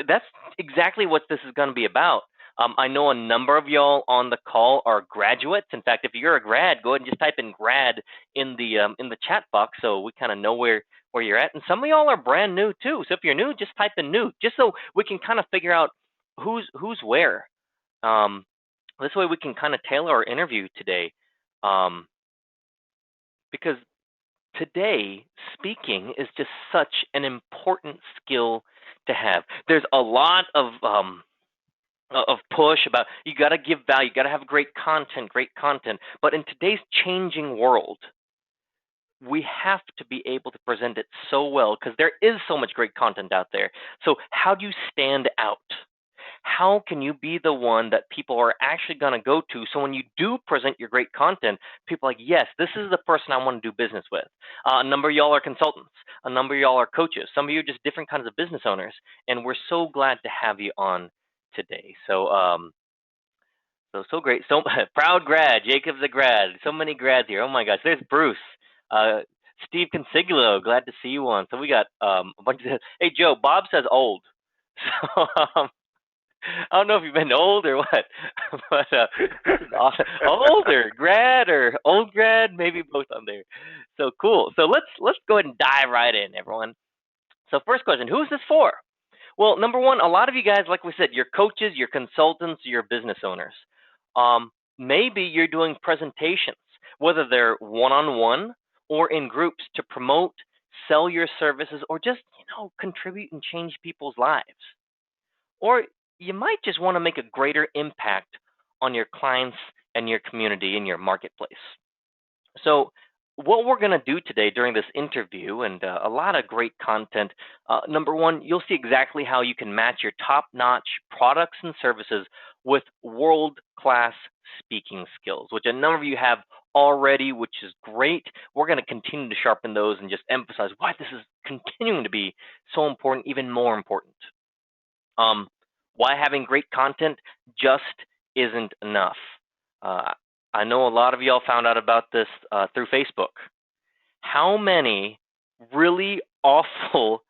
that's exactly what this is going to be about. I know a number of y'all on the call are graduates. In fact, if you're a grad, go ahead and just type in grad in the chat box so we kind of know where you're at. And some of y'all are brand new too. So if you're new, just type in new, just so we can kind of figure out who's where. This way we can kind of tailor our interview today, because today speaking is just such an important skill to have. There's a lot of push about you got to give value, you got to have great content. But in today's changing world, we have to be able to present it so well because there is so much great content out there. So how do you stand out? How can you be the one that people are actually going to go to? So when you do present your great content, people are like, yes, this is the person I want to do business with. A number of y'all are consultants. A number of y'all are coaches. Some of you are just different kinds of business owners. And we're so glad to have you on today. So so great. So proud grad. Jacob's a grad. So many grads here. Oh my gosh. There's Bruce. Steve Consiglio. Glad to see you on. So we got a bunch of. Hey Joe. Bob says old. So I don't know if you've been old or what, but this is awesome. Old or grad or old grad, maybe both on there. So cool. So let's go ahead and dive right in, everyone. So first question, who is this for? Well, number one, a lot of you guys, like we said, you're coaches, you're consultants, you're business owners. Maybe you're doing presentations, whether they're one-on-one or in groups to promote, sell your services, or just, contribute and change people's lives. Or you might just want to make a greater impact on your clients and your community in your marketplace. So what we're going to do today during this interview, and a lot of great content, number one, you'll see exactly how you can match your top-notch products and services with world-class speaking skills, which a number of you have already, which is great. We're going to continue to sharpen those and just emphasize why this is continuing to be so important, even more important. Why having great content just isn't enough. I know a lot of y'all found out about this through Facebook. How many really awful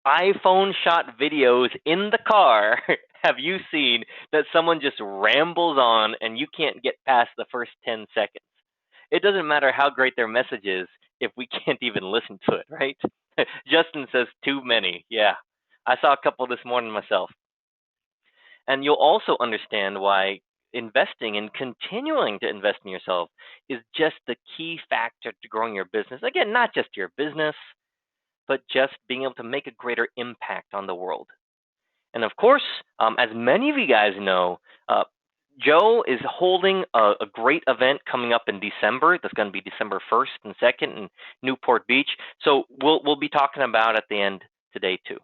iPhone shot videos in the car have you seen that someone just rambles on and you can't get past the first 10 seconds? It doesn't matter how great their message is if we can't even listen to it, right? Justin says too many. Yeah, I saw a couple this morning myself. And you'll also understand why investing and continuing to invest in yourself is just the key factor to growing your business. Again, not just your business, but just being able to make a greater impact on the world. And of course, as many of you guys know, Joe is holding a great event coming up in December. That's going to be December 1st and 2nd in Newport Beach. So we'll be talking about at the end today too.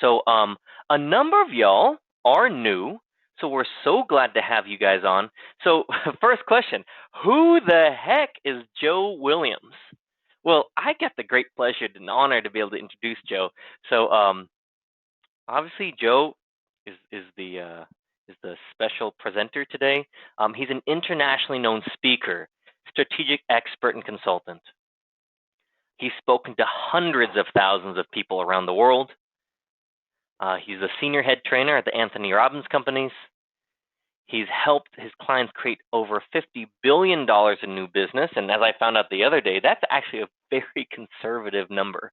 So a number of y'all are new, so we're so glad to have you guys on. So first question, who the heck is Joe Williams? Well, I get the great pleasure and honor to be able to introduce Joe. So obviously Joe is the special presenter today. He's an internationally known speaker, strategic expert and consultant. He's spoken to hundreds of thousands of people around the world. He's a senior head trainer at the Anthony Robbins Companies. He's helped his clients create over $50 billion in new business. And as I found out the other day, that's actually a very conservative number.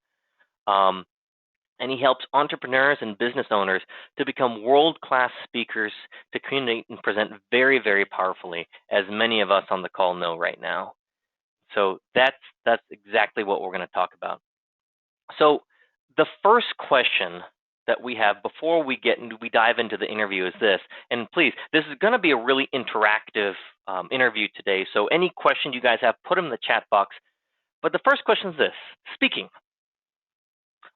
And he helps entrepreneurs and business owners to become world-class speakers to communicate and present very, very powerfully, as many of us on the call know right now. So that's exactly what we're going to talk about. So the first question that we have before we dive into the interview is this, and please, this is going to be a really interactive interview today, so any questions you guys have, put them in the chat box. But the first question is this: speaking.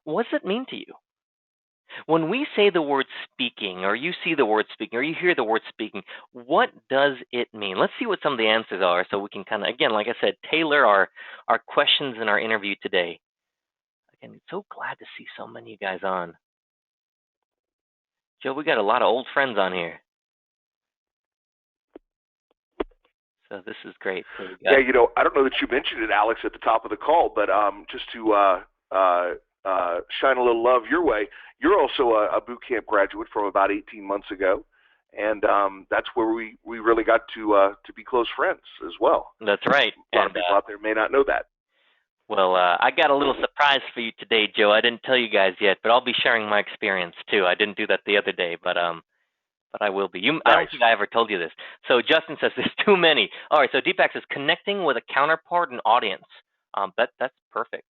What does it mean to you? When we say the word speaking, or you see the word speaking, or you hear the word speaking, what does it mean? Let's see what some of the answers are so we can kind of, again, like I said, tailor our questions in our interview today. Again, so glad to see so many of you guys on. Joe, we got a lot of old friends on here. So this is great. Yeah, I don't know that you mentioned it, Alex, at the top of the call, but just to shine a little love your way. You're also a boot camp graduate from about 18 months ago, and that's where we really got to be close friends as well. That's right. A lot of people out there may not know that. Well, I got a little surprise for you today, Joe. I didn't tell you guys yet, but I'll be sharing my experience too. I didn't do that the other day, but I will be. Nice. I don't think I ever told you this. So Justin says there's too many. All right. So Deepak says connecting with a counterpart and audience. That's perfect.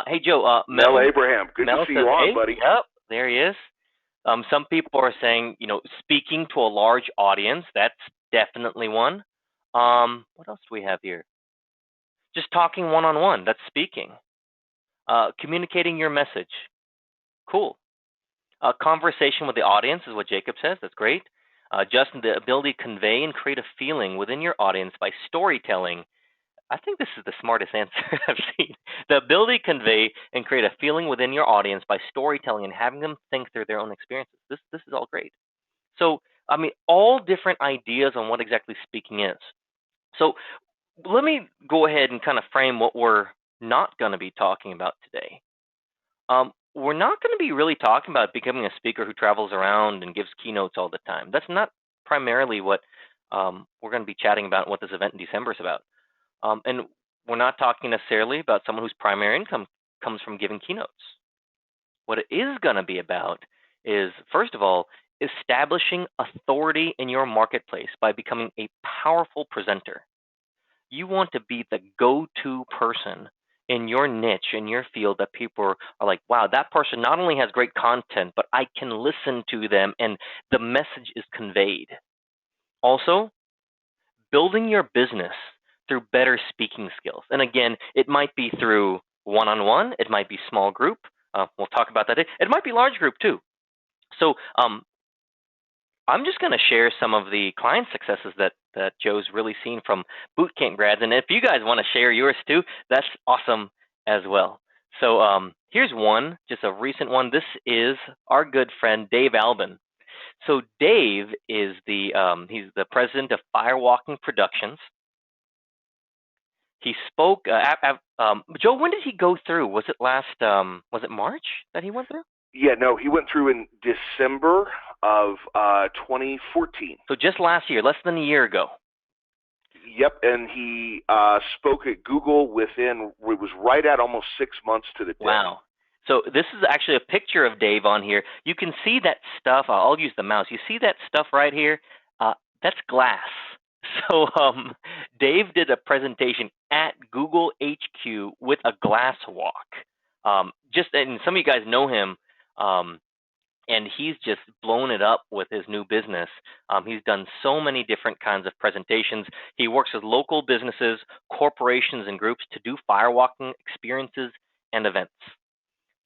Hey Joe. Mel Abraham, good Mel to see says, you on, hey, buddy. Yep, there he is. Some people are saying, speaking to a large audience. That's definitely one. What else do we have here? Just talking one-on-one. That's speaking. Communicating your message. Cool. Conversation with the audience is what Jacob says. That's great. Justin, the ability to convey and create a feeling within your audience by storytelling. I think this is the smartest answer I've seen. The ability to convey and create a feeling within your audience by storytelling and having them think through their own experiences. This is all great. So, I mean, all different ideas on what exactly speaking is. So let me go ahead and kind of frame what we're not going to be talking about today. We're not going to be really talking about becoming a speaker who travels around and gives keynotes all the time. That's not primarily what we're going to be chatting about and what this event in December is about. And we're not talking necessarily about someone whose primary income comes from giving keynotes. What it is going to be about is, first of all, establishing authority in your marketplace by becoming a powerful presenter. You want to be the go-to person in your niche, in your field, that people are like, wow, that person not only has great content, but I can listen to them and the message is conveyed. Also, building your business through better speaking skills. And again, it might be through one-on-one, it might be small group. We'll talk about that. It might be large group too. So I'm just going to share some of the client successes that Joe's really seen from bootcamp grads. And if you guys want to share yours too, that's awesome as well. So here's one, just a recent one. This is our good friend, Dave Albin. So Dave is he's the president of Firewalking Productions. He spoke, Joe, when did he go through? Was it was it March that he went through? Yeah, no, he went through in December of 2014. So just last year, less than a year ago. Yep, and he spoke at Google it was right at almost 6 months to the day. Wow. So this is actually a picture of Dave on here. You can see that stuff. I'll use the mouse. You see that stuff right here? That's glass. So Dave did a presentation at Google HQ with a glass walk. And some of you guys know him. And he's just blown it up with his new business. He's done so many different kinds of presentations. He works with local businesses, corporations, and groups to do firewalking experiences and events.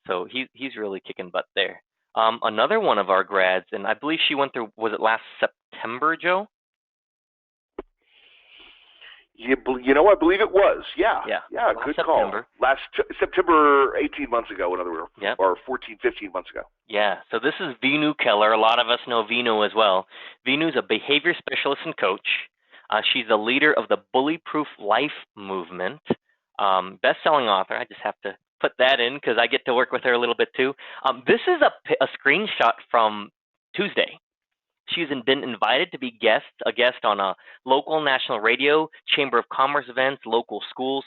So he's really kicking butt there. Another one of our grads, and I believe she went through, was it last September, Joe? You know, I believe it was. Yeah, good September. Call. Last September, 18 months ago, in other words, yep. Or 14, 15 months ago. Yeah, so this is Vinu Keller. A lot of us know Vinu as well. Vinu's a behavior specialist and coach. She's the leader of the Bullyproof Life movement, best-selling author. I just have to put that in because I get to work with her a little bit too. This is a screenshot from Tuesday. She's been invited to be a guest on a local national radio, Chamber of Commerce events, local schools.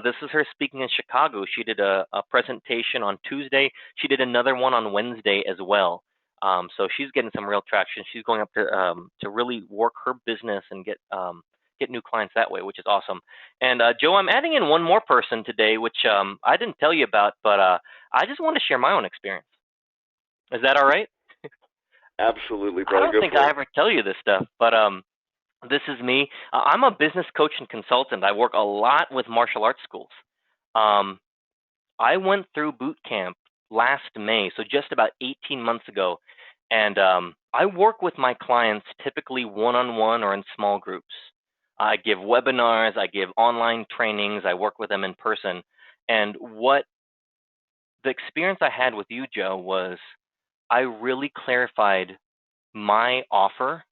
This is her speaking in Chicago. She did a presentation on Tuesday. She did another one on Wednesday as well. So she's getting some real traction. She's going up to really work her business and get new clients that way, which is awesome. And Joe, I'm adding in one more person today, which I didn't tell you about, but I just want to share my own experience. Is that all right? Absolutely, brother. I don't think I ever tell you this stuff, but this is me. I'm a business coach and consultant. I work a lot with martial arts schools. I went through boot camp last May, so just about 18 months ago, and I work with my clients typically one-on-one or in small groups. I give webinars, I give online trainings, I work with them in person, and what the experience I had with you, Joe, was I really clarified my offer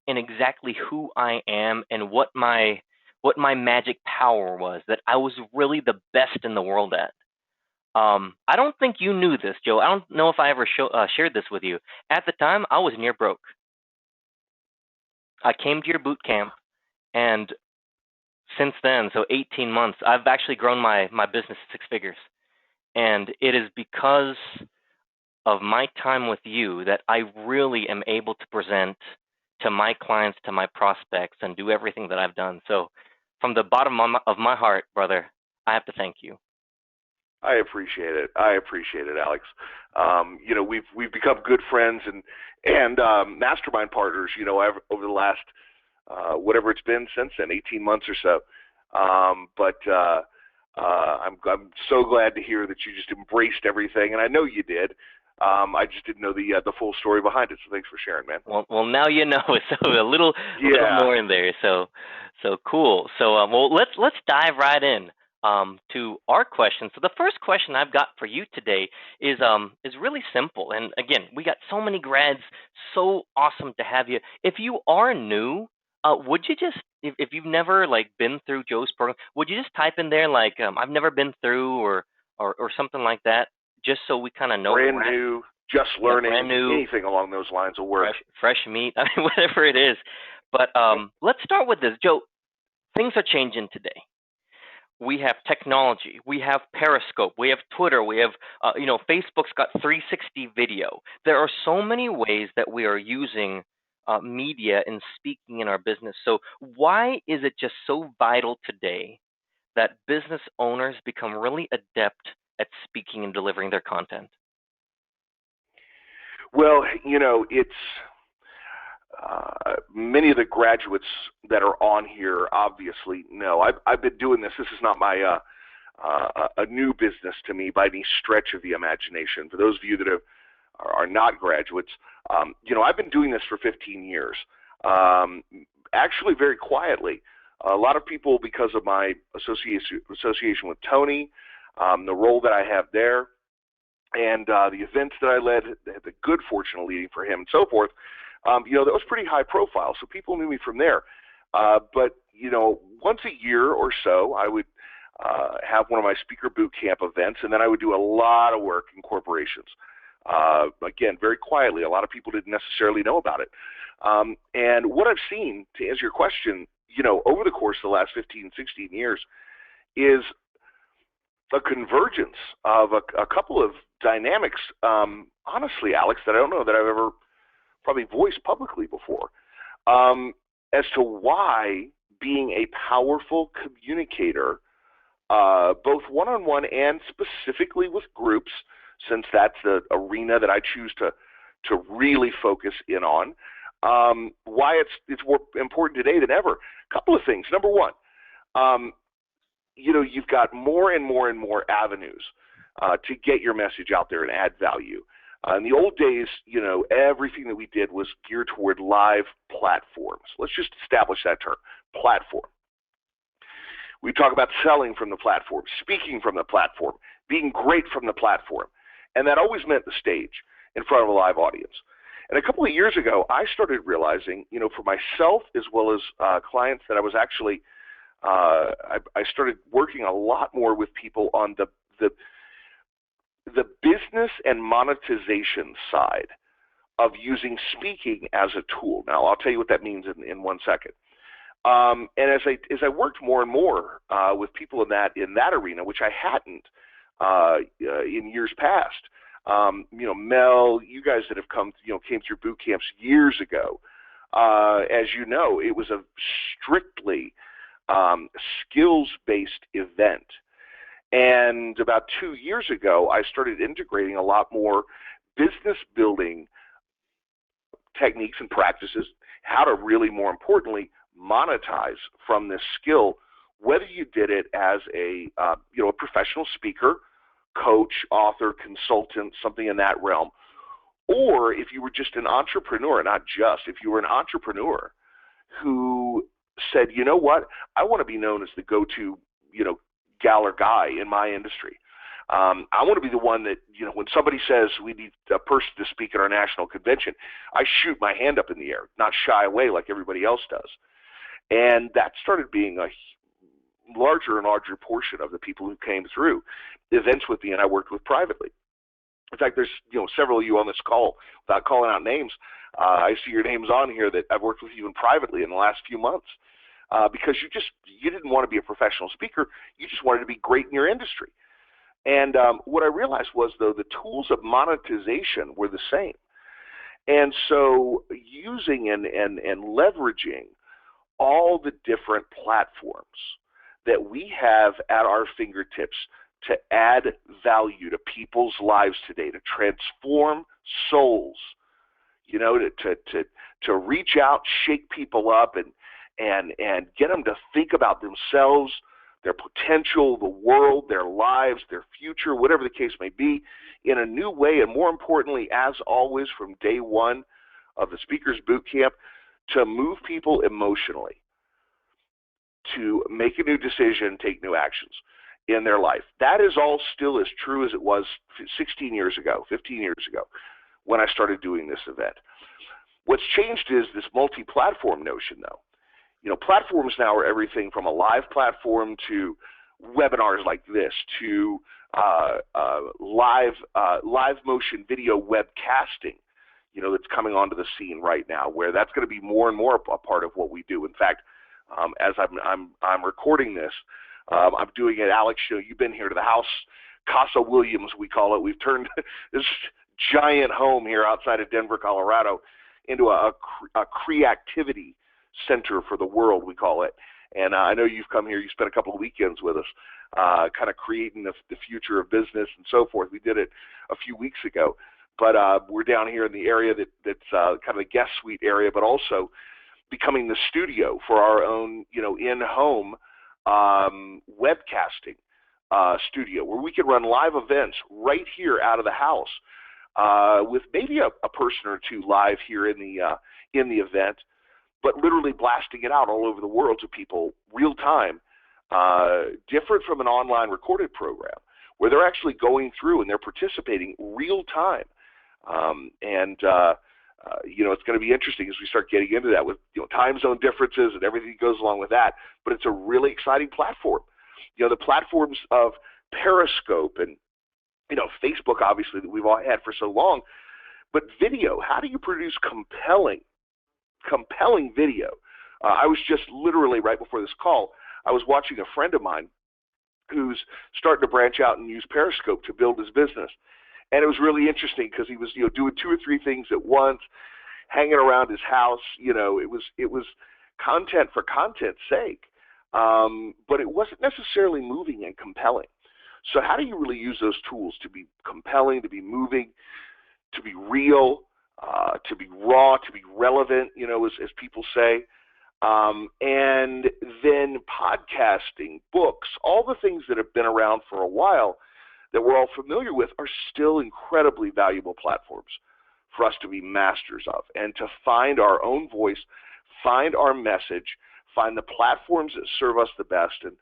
and exactly who I am and what my magic power was, that I was really the best in the world at. I don't think you knew this, Joe. I don't know if I ever shared this with you. At the time, I was near broke. I came to your boot camp, and since then, so 18 months, I've actually grown my business to 6 figures. And it is because of my time with you that I really am able to present to my clients, to my prospects, and do everything that I've done. So from the bottom of my heart, brother, I have to thank you. I appreciate it. I appreciate it, Alex. We've become good friends and mastermind partners, over the last whatever it's been since then, 18 months or so. I'm so glad to hear that you just embraced everything, and I know you did. I just didn't know the full story behind it. So thanks for sharing, man. Well, now you know. So a little more in there. So cool. So let's dive right in to our question. So the first question I've got for you today is really simple. And again, we got so many grads. So awesome to have you. If you are new, would you just, if you've never been through Joe's program, would you just type in there I've never been through or something like that, just so we kind of know? Brand new, just learning, anything along those lines will work. Fresh meat, whatever it is. But let's start with this, Joe. Things are changing today. We have technology. We have Periscope. We have Twitter. We have, Facebook's got 360 video. There are so many ways that we are using media and speaking in our business. So why is it just so vital today that business owners become really adept at speaking and delivering their content? Well, it's many of the graduates that are on here obviously know. I've been doing this. This is not my a new business to me by any stretch of the imagination. For those of you that are not graduates, I've been doing this for 15 years, actually very quietly. A lot of people, because of my association with Tony, the role that I have there, and the events that I led, the good fortune of leading for him and so forth, that was pretty high profile. So people knew me from there. But once a year or so, I would have one of my speaker boot camp events, and then I would do a lot of work in corporations. Again, very quietly. A lot of people didn't necessarily know about it. And what I've seen, to answer your question, over the course of the last 15, 16 years, is a convergence of a couple of dynamics, honestly, Alex, that I don't know that I've ever probably voiced publicly before, as to why being a powerful communicator, both one-on-one and specifically with groups, since that's the arena that I choose to really focus in on, why it's more important today than ever. A couple of things. Number one, you've got more and more and more avenues to get your message out there and add value. In the old days, everything that we did was geared toward live platforms. Let's just establish that term, platform. We talk about selling from the platform, speaking from the platform, being great from the platform. And that always meant the stage in front of a live audience. And a couple of years ago, I started realizing, for myself as well as clients, that I was actually, I started working a lot more with people on the business and monetization side of using speaking as a tool. Now, I'll tell you what that means in 1 second. And as I worked more and more with people in that arena, which I hadn't in years past, Mel, you guys that have came through boot camps years ago, as you know, it was a strictly skills-based event. And about 2 years ago, I started integrating a lot more business building techniques and practices, how to really, more importantly, monetize from this skill, whether you did it as a professional speaker, coach, author, consultant, something in that realm, or if you were just an entrepreneur, if you were an entrepreneur who said, you know what, I want to be known as the go-to, gal or guy in my industry. I want to be the one that, when somebody says we need a person to speak at our national convention, I shoot my hand up in the air, not shy away like everybody else does. And that started being larger and larger portion of the people who came through events with me and I worked with privately. In fact, there's several of you on this call, without calling out names, I see your names on here that I've worked with even privately in the last few months, because you didn't want to be a professional speaker, you just wanted to be great in your industry. And what I realized was, though, the tools of monetization were the same. And so using and leveraging all the different platforms that we have at our fingertips to add value to people's lives today, to transform souls, to reach out, shake people up, and get them to think about themselves, their potential, the world, their lives, their future, whatever the case may be, in a new way, and more importantly, as always, from day one of the Speakers Boot Camp, to move people emotionally to make a new decision, take new actions in their life. That is all still as true as it was 16 years ago, 15 years ago, when I started doing this event. What's changed is this multi-platform notion, though. Platforms now are everything from a live platform to webinars like this to live motion video webcasting, that's coming onto the scene right now, where that's going to be more and more a part of what we do. In fact, as I'm recording this, I'm doing it. Alex, you've been here to the house, Casa Williams, we call it. We've turned this giant home here outside of Denver, Colorado, into a creativity center for the world, we call it. And I know you've come here, you spent a couple of weekends with us, kind of creating the future of business and so forth. We did it a few weeks ago, but we're down here in the area that's kind of the guest suite area, but also becoming the studio for our own, in-home webcasting studio, where we can run live events right here out of the house, with maybe a person or two live here in the event, but literally blasting it out all over the world to people real time, different from an online recorded program where they're actually going through and they're participating real time. It's going to be interesting as we start getting into that with time zone differences and everything that goes along with that. But it's a really exciting platform. The platforms of Periscope and Facebook, obviously, that we've all had for so long. But video, how do you produce compelling video? I was just literally right before this call, I was watching a friend of mine who's starting to branch out and use Periscope to build his business. And it was really interesting because he was doing 2 or 3 things at once, hanging around his house. It was content for content's sake, but it wasn't necessarily moving and compelling. So how do you really use those tools to be compelling, to be moving, to be real, to be raw, to be relevant, as people say, and then podcasting, books, all the things that have been around for a while that we're all familiar with are still incredibly valuable platforms for us to be masters of and to find our own voice, find our message, find the platforms that serve us the best. And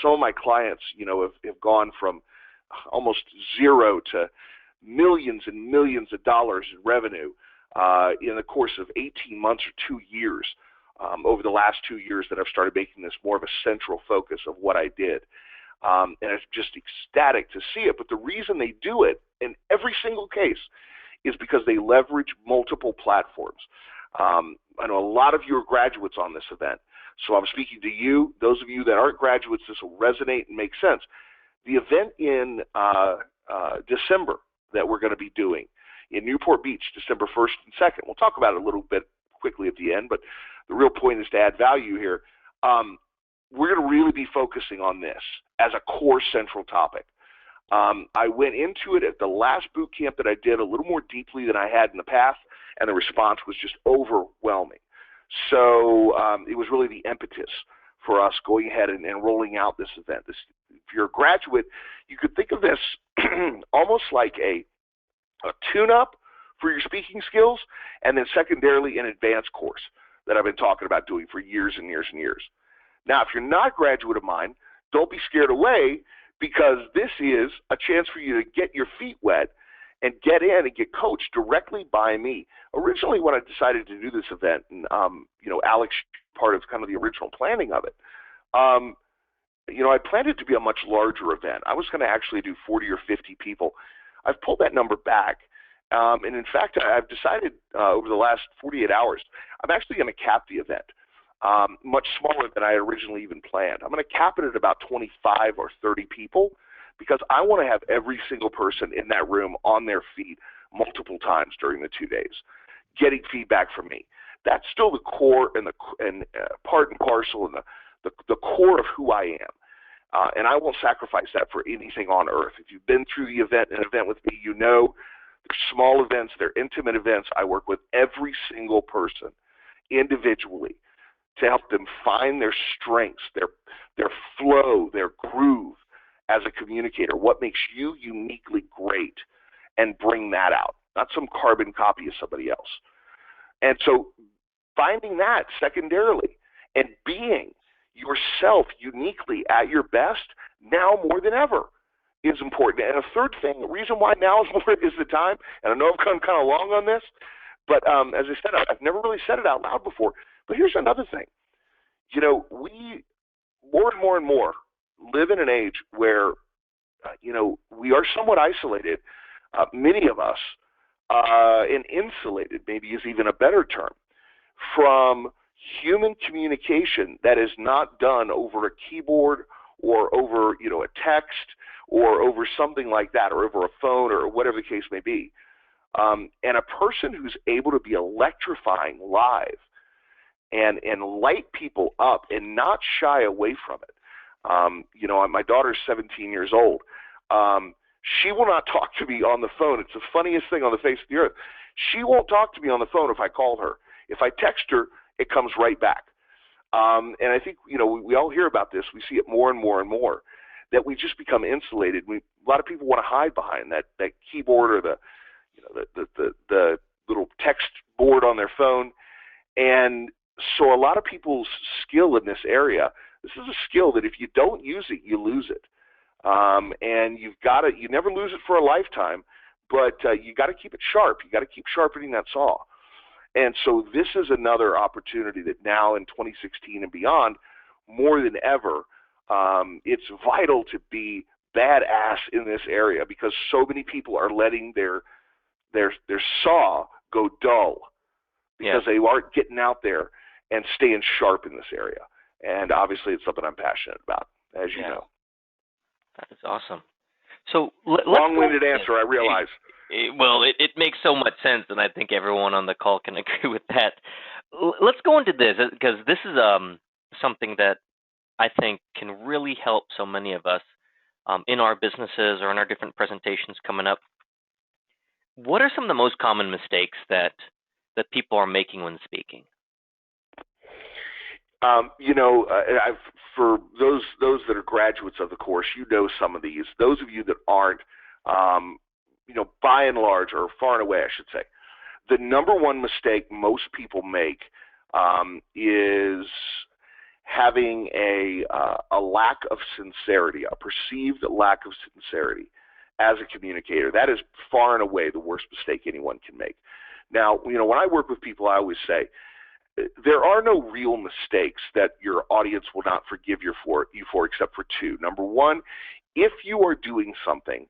some of my clients, have gone from almost zero to millions and millions of dollars in revenue in the course of 18 months or 2 years, over the last 2 years that I've started making this more of a central focus of what I did. And it's just ecstatic to see it. But the reason they do it in every single case is because they leverage multiple platforms. I know a lot of you are graduates on this event, so I'm speaking to you. Those of you that aren't graduates, this will resonate and make sense. The event in December that we're going to be doing in Newport Beach, December 1st and 2nd. We'll talk about it a little bit quickly at the end, but the real point is to add value here. We're going to really be focusing on this as a core central topic. I went into it at the last boot camp that I did a little more deeply than I had in the past, and the response was just overwhelming. So it was really the impetus for us going ahead and rolling out this event. If you're a graduate, you could think of this almost like a tune-up for your speaking skills, and then secondarily an advanced course that I've been talking about doing for years and years and years. Now, if you're not a graduate of mine, don't be scared away, because this is a chance for you to get your feet wet and get in and get coached directly by me. Originally, when I decided to do this event, and Alex, part of kind of the original planning of it, I planned it to be a much larger event. I was going to actually do 40 or 50 people. I've pulled that number back. And in fact, I've decided over the last 48 hours, I'm actually going to cap the event much smaller than I had originally even planned. I'm going to cap it at about 25 or 30 people because I want to have every single person in that room on their feet multiple times during the 2 days, getting feedback from me. That's still the core and part and parcel and the core of who I am. And I won't sacrifice that for anything on earth. If you've been through an event with me, you know they're small events, they're intimate events. I work with every single person individually to help them find their strengths, their flow, their groove as a communicator, what makes you uniquely great, and bring that out, not some carbon copy of somebody else. And so finding that secondarily and being yourself uniquely at your best now more than ever is important. And a third thing, the reason why now is the time, and I know I've come kind of long on this, but as I said, I've never really said it out loud before, but here's another thing. We more and more live in an age where, we are somewhat isolated, many of us, and insulated maybe is even a better term, from human communication that is not done over a keyboard or over, a text or over something like that or over a phone or whatever the case may be. And a person who's able to be electrifying live and light people up and not shy away from it. My daughter's 17 years old. She will not talk to me on the phone. It's the funniest thing on the face of the earth. She won't talk to me on the phone if I call her. If I text her, it comes right back. And I think, we all hear about this. We see it more and more and more, that we just become insulated. A lot of people want to hide behind that keyboard or the little text board on their phone. And so a lot of people's skill in this area, this is a skill that if you don't use it, you lose it. And you never lose it for a lifetime, but you got to keep it sharp. You got to keep sharpening that saw. And so this is another opportunity that now in 2016 and beyond, more than ever, it's vital to be badass in this area because so many people are letting their saw go dull because they aren't getting out there and staying sharp in this area. And obviously it's something I'm passionate about, as you know. That is awesome. So long-winded answer, I realize. Well, it makes so much sense, and I think everyone on the call can agree with that. Let's go into this, because this is something that I think can really help so many of us in our businesses or in our different presentations coming up. What are some of the most common mistakes that people are making when speaking? For those that are graduates of the course, some of these. Those of you that aren't, by and large, or far and away, I should say, the number one mistake most people make is having a lack of sincerity, a perceived lack of sincerity as a communicator. That is far and away the worst mistake anyone can make. Now, when I work with people, I always say, there are no real mistakes that your audience will not forgive you for except for two. Number one, if you are doing something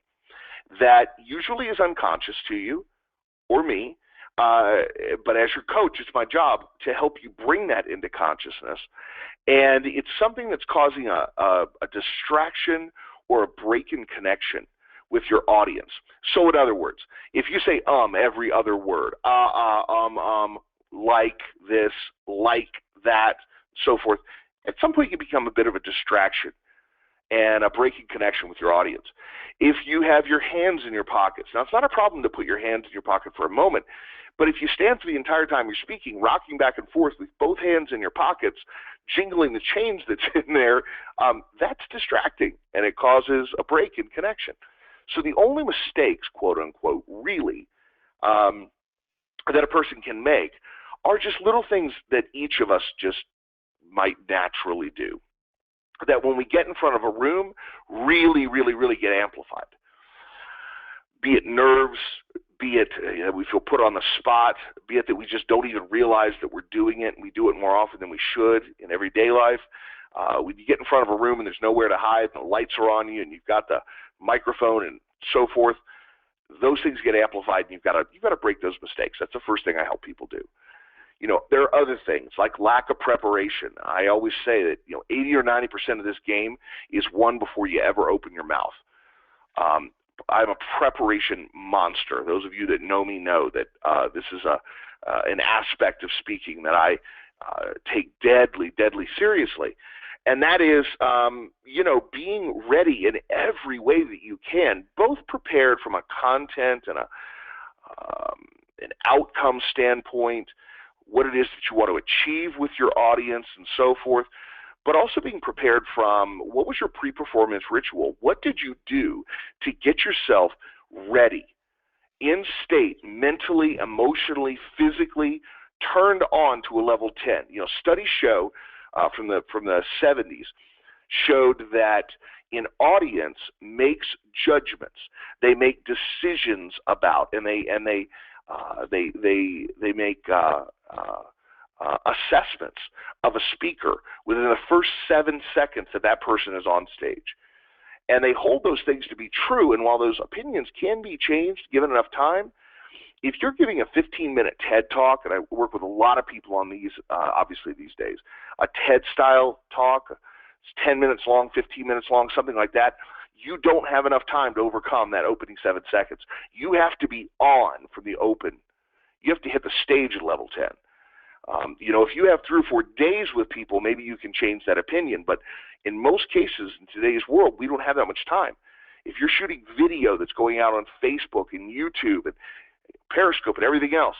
that usually is unconscious to you or me, but as your coach, it's my job to help you bring that into consciousness. And it's something that's causing a distraction or a break in connection with your audience. So in other words, if you say every other word, like this, like that, so forth, at some point you become a bit of a distraction and a breaking connection with your audience. If you have your hands in your pockets, now it's not a problem to put your hands in your pocket for a moment, but if you stand for the entire time you're speaking, rocking back and forth with both hands in your pockets, jingling the change that's in there, that's distracting, and it causes a break in connection. So the only mistakes, quote unquote, really, that a person can make are just little things that each of us just might naturally do, that when we get in front of a room, really, really, really get amplified. Be it nerves, be it we feel put on the spot, be it that we just don't even realize that we're doing it, and we do it more often than we should in everyday life. When you get in front of a room and there's nowhere to hide and the lights are on you and you've got the microphone and so forth, those things get amplified, and you've got to break those mistakes. That's the first thing I help people do. There are other things like lack of preparation. I always say that 80 or 90% of this game is won before you ever open your mouth. I'm a preparation monster. Those of you that know me know that this is an aspect of speaking that I take deadly seriously. And that is, being ready in every way that you can, both prepared from a content and an outcome standpoint, what it is that you want to achieve with your audience and so forth, but also being prepared from what was your pre-performance ritual? What did you do to get yourself ready, in state, mentally, emotionally, physically, turned on to a level 10? Studies show from the 70s showed that an audience makes judgments. They make decisions about, and they make assessments of a speaker within the first 7 seconds that person is on stage. And they hold those things to be true. And while those opinions can be changed given enough time, if you're giving a 15-minute TED Talk, and I work with a lot of people on these, obviously these days, a TED-style talk, it's 10 minutes long, 15 minutes long, something like that, you don't have enough time to overcome that opening 7 seconds. You have to be on from the open. You have to hit the stage at level 10. If you have 3 or 4 days with people, maybe you can change that opinion. But in most cases in today's world, we don't have that much time. If you're shooting video that's going out on Facebook and YouTube and Periscope and everything else,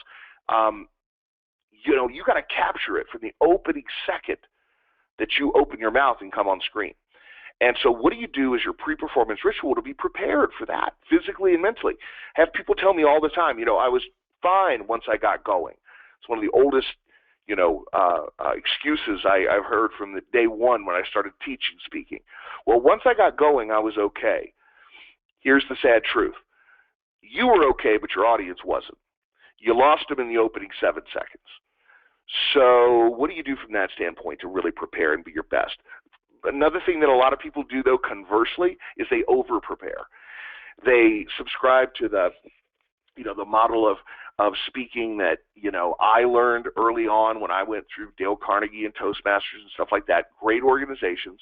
you got to capture it from the opening second that you open your mouth and come on screen. And so what do you do as your pre-performance ritual to be prepared for that physically and mentally? Have people tell me all the time, I was fine once I got going. It's one of the oldest, excuses I've heard from the day one when I started teaching speaking. Well, once I got going, I was okay. Here's the sad truth. You were okay, but your audience wasn't. You lost them in the opening 7 seconds. So what do you do from that standpoint to really prepare and be your best? Another thing that a lot of people do, though, conversely, is they over-prepare. They subscribe to the model of speaking that, I learned early on when I went through Dale Carnegie and Toastmasters and stuff like that, great organizations.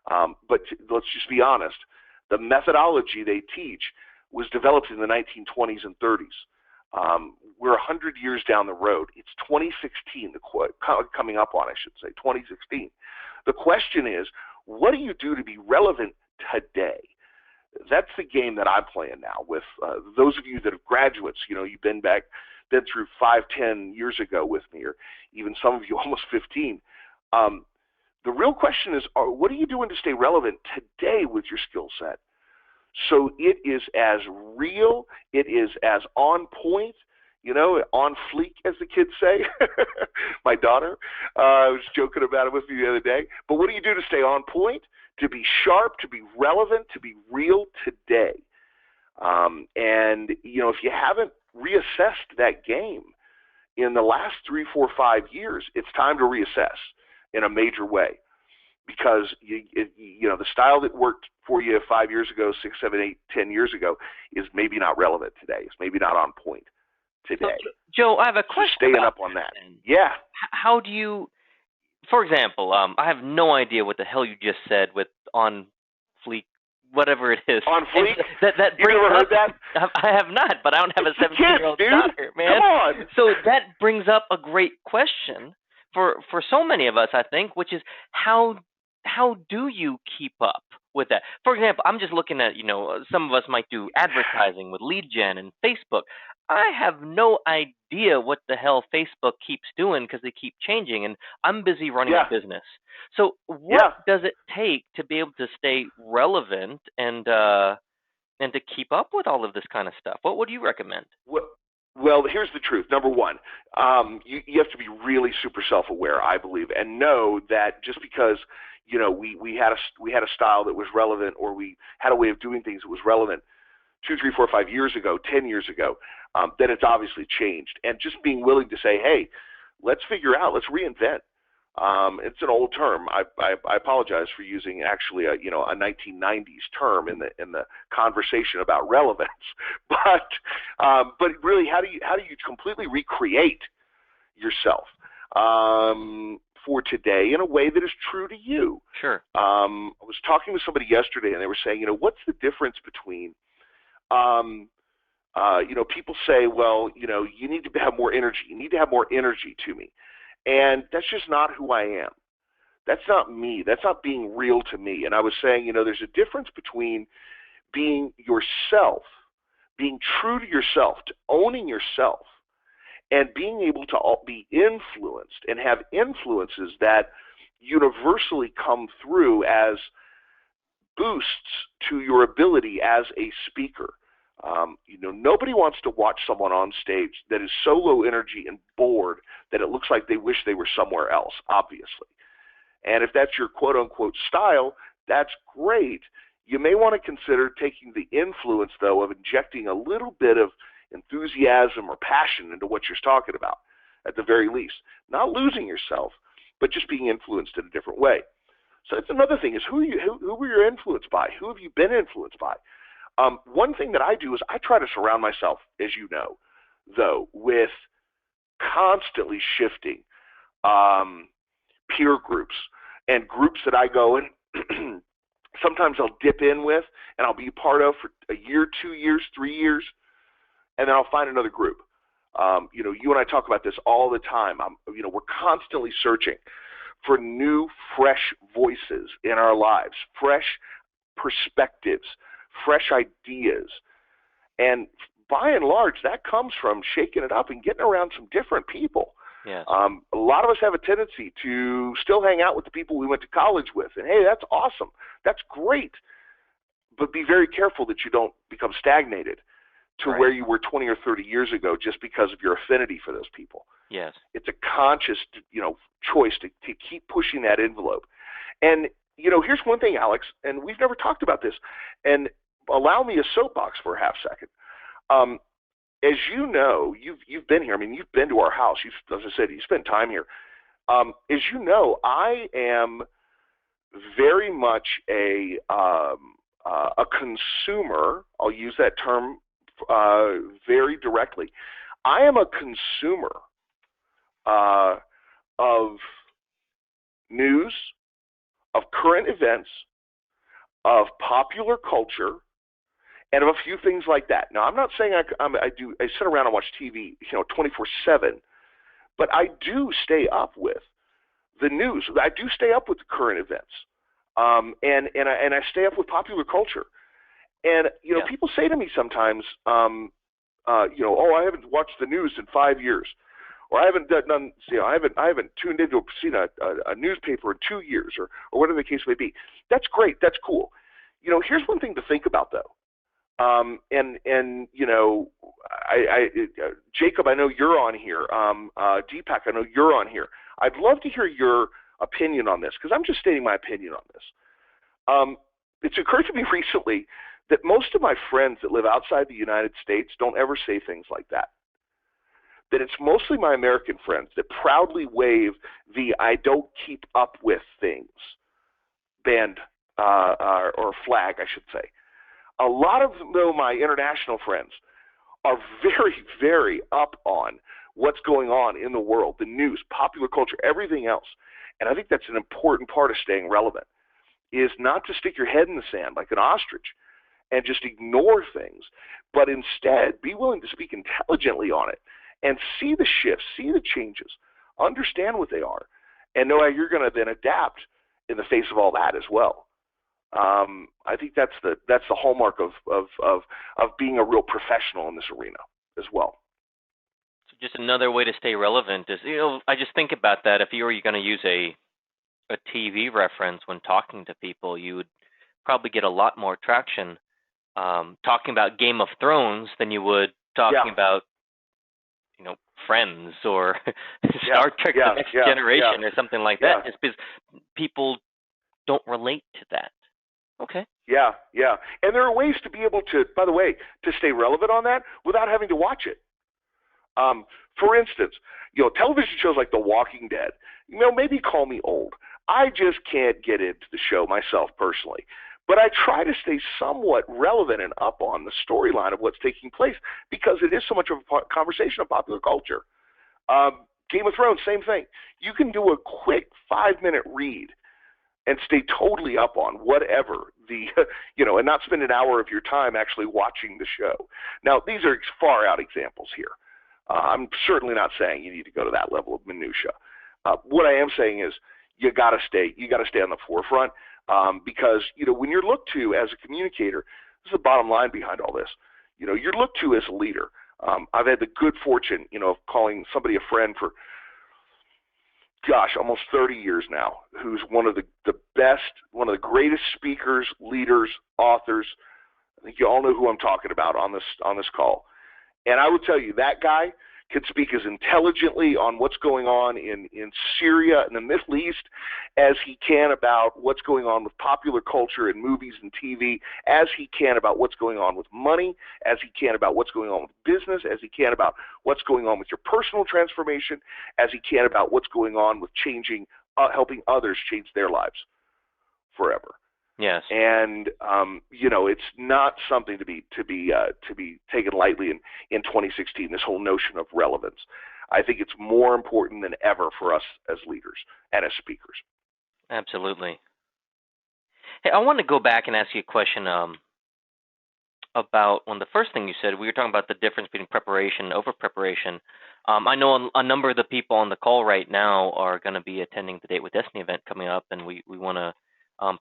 But let's just be honest, the methodology they teach was developed in the 1920s and 30s. We're 100 years down the road. It's 2016, coming up on, I should say, 2016. The question is, what do you do to be relevant today? That's the game that I'm playing now with those of you that are graduates. You've been through 5-10 years ago with me, or even some of you almost 15. The real question is, what are you doing to stay relevant today with your skill set? So it is as real, it is as on point, on fleek, as the kids say. My daughter was joking about it with me the other day. But what do you do to stay on point, to be sharp, to be relevant, to be real today? And, if you haven't reassessed that game in the last 3, 4, 5 years, it's time to reassess in a major way. Because, the style that worked for you 5 years ago, 6, 7, 8, 10 years ago is maybe not relevant today. It's maybe not on point today. So, Joe, I have a question. So staying up on that. Yeah. How do you, for example, I have no idea what the hell you just said with on fleek, whatever it is. On fleek? You never heard that? I have not, but I don't have a 17-year-old daughter, man. Come on. So that brings up a great question for so many of us, I think, which is how do you keep up with that? For example, I'm just looking at, some of us might do advertising with lead gen and Facebook. I have no idea what the hell Facebook keeps doing because they keep changing, and I'm busy running a business. So what does it take to be able to stay relevant and to keep up with all of this kind of stuff? What would you recommend? Well, here's the truth. Number one, you have to be really super self-aware, I believe, and know that just because we had a style that was relevant, or we had a way of doing things that was relevant 2, 3, 4, 5 years ago, 10 years ago, then it's obviously changed. And just being willing to say, hey, let's figure out, let's reinvent. It's an old term. I apologize for using actually a 1990s term in the conversation about relevance, but really, how do you completely recreate yourself for today in a way that is true to you? Sure. I was talking with somebody yesterday, and they were saying, what's the difference between people say, well, you need to have more energy. You need to have more energy to me. And that's just not who I am. That's not me. That's not being real to me. And I was saying, there's a difference between being yourself, being true to yourself, to owning yourself, and being able to be influenced and have influences that universally come through as boosts to your ability as a speaker. Nobody wants to watch someone on stage that is so low energy and bored that it looks like they wish they were somewhere else, obviously. And if that's your quote-unquote style, that's great. You may want to consider taking the influence, though, of injecting a little bit of enthusiasm or passion into what you're talking about, at the very least. Not losing yourself, but just being influenced in a different way. So that's another thing, is who were you influenced by? Who have you been influenced by? One thing that I do is I try to surround myself, as you know, though, with constantly shifting peer groups and groups that I go in. Sometimes I'll dip in with and I'll be part of for a year, 2 years, 3 years, and then I'll find another group. You and I talk about this all the time. We're constantly searching for new, fresh voices in our lives, fresh perspectives, fresh ideas. And by and large, that comes from shaking it up and getting around some different people. Yes. A lot of us have a tendency to still hang out with the people we went to college with. And hey, that's awesome. That's great. But be very careful that you don't become stagnated to Right. where you were 20 or 30 years ago just because of your affinity for those people. Yes. It's a conscious, choice to keep pushing that envelope. And, here's one thing, Alex, and we've never talked about this, and allow me a soapbox for a half second. As you know, you've been here. I mean, you've been to our house. As I said, you spent time here. As you know, I am very much a consumer. I'll use that term very directly. I am a consumer of news, of current events, of popular culture, and of a few things like that. Now, I'm not saying I sit around and watch TV, 24/7, but I do stay up with the news. I do stay up with the current events, and I stay up with popular culture. And people say to me sometimes, oh, I haven't watched the news in 5 years, or I haven't done, I haven't tuned into seen a newspaper in 2 years, or whatever the case may be. That's great. That's cool. Here's one thing to think about, though. Jacob, I know you're on here. Deepak, I know you're on here. I'd love to hear your opinion on this, because I'm just stating my opinion on this. It's occurred to me recently that most of my friends that live outside the United States don't ever say things like that. That it's mostly my American friends that proudly wave the "I don't keep up with things" band or flag, I should say. A lot of my international friends are very, very up on what's going on in the world, the news, popular culture, everything else. And I think that's an important part of staying relevant, is not to stick your head in the sand like an ostrich and just ignore things, but instead be willing to speak intelligently on it and see the shifts, see the changes, understand what they are, and know how you're going to then adapt in the face of all that as well. I think that's the hallmark of being a real professional in this arena as well. So just another way to stay relevant is, I just think about that. If you were going to use a TV reference when talking to people, you would probably get a lot more traction talking about Game of Thrones than you would talking about, Friends or Star Trek: The Next Generation or something like that, just because people don't relate to that. Okay. Yeah. And there are ways to be able to, by the way, to stay relevant on that without having to watch it. For instance, television shows like The Walking Dead, maybe call me old. I just can't get into the show myself personally. But I try to stay somewhat relevant and up on the storyline of what's taking place because it is so much of a conversation of popular culture. Game of Thrones, same thing. You can do a quick 5-minute read and stay totally up on whatever and not spend an hour of your time actually watching the show. Now, these are far out examples here. I'm certainly not saying you need to go to that level of minutia. What I am saying is you got to stay on the forefront because when you're looked to as a communicator, this is the bottom line behind all this. You're looked to as a leader. I've had the good fortune, of calling somebody a friend for almost 30 years now, who's one of the best, one of the greatest speakers, leaders, authors. I think you all know who I'm talking about on this call. And I will tell you, that guy can speak as intelligently on what's going on in Syria and the Middle East as he can about what's going on with popular culture and movies and TV, as he can about what's going on with money, as he can about what's going on with business, as he can about what's going on with your personal transformation, as he can about what's going on with helping others change their lives forever. Yes. And it's not something to be taken lightly in 2016. This whole notion of relevance, I think it's more important than ever for us as leaders and as speakers. Absolutely. Hey, I want to go back and ask you a question about the first thing you said. We were talking about the difference between preparation and over preparation. I know a number of the people on the call right now are going to be attending the Date with Destiny event coming up, and we want to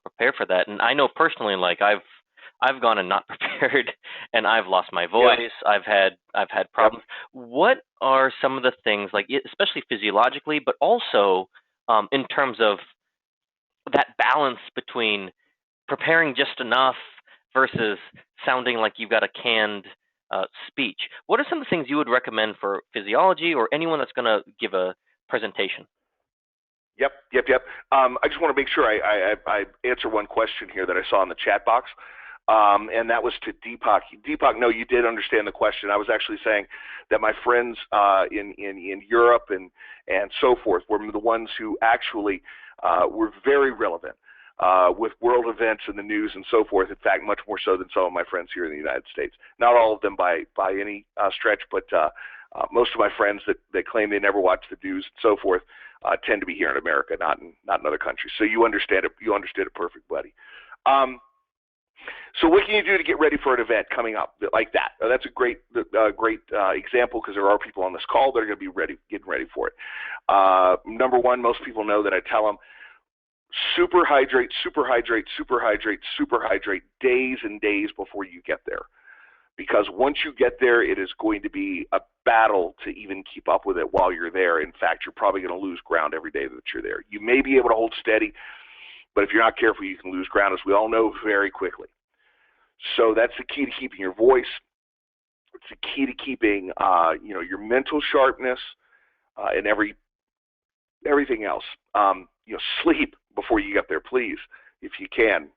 prepare for that. And I know personally, like I've gone and not prepared, and I've lost my voice. Yeah. I've had problems. Yep. What are some of the things, like especially physiologically, but also in terms of that balance between preparing just enough versus sounding like you've got a canned speech? What are some of the things you would recommend for physiology or anyone that's going to give a presentation? Yep. I just want to make sure I answer one question here that I saw in the chat box, and that was to Deepak. Deepak, no, you did understand the question. I was actually saying that my friends in Europe and so forth were the ones who actually were very relevant with world events and the news and so forth. In fact, much more so than some of my friends here in the United States. Not all of them by any stretch, but most of my friends that claim they never watch the news and so forth tend to be here in America, not in other countries. So you understand it. You understood it perfect, buddy. So what can you do to get ready for an event coming up like that? That's a great example because there are people on this call that are going to be getting ready for it. Number one, most people know that I tell them, super hydrate days and days before you get there. Because once you get there, it is going to be a battle to even keep up with it while you're there. In fact, you're probably going to lose ground every day that you're there. You may be able to hold steady, but if you're not careful, you can lose ground, as we all know, very quickly. So that's the key to keeping your voice. It's the key to keeping, your mental sharpness and everything else. Sleep before you get there, please, if you can.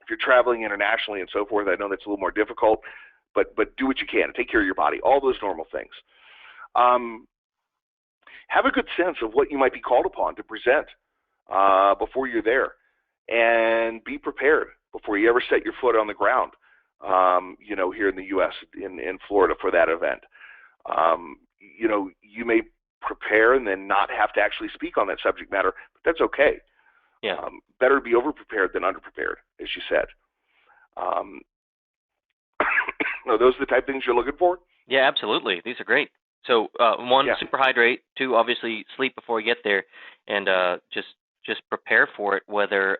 If you're traveling internationally and so forth, I know that's a little more difficult. But do what you can and take care of your body, all those normal things. Have a good sense of what you might be called upon to present before you're there, and be prepared before you ever set your foot on the ground, here in the U.S., in Florida for that event. You may prepare and then not have to actually speak on that subject matter, but that's okay. Yeah. Better to be over-prepared than under-prepared, as you said. Are those the type of things you're looking for? Yeah, absolutely. These are great. So one, super hydrate. Two, obviously sleep before you get there, and just prepare for it. Whether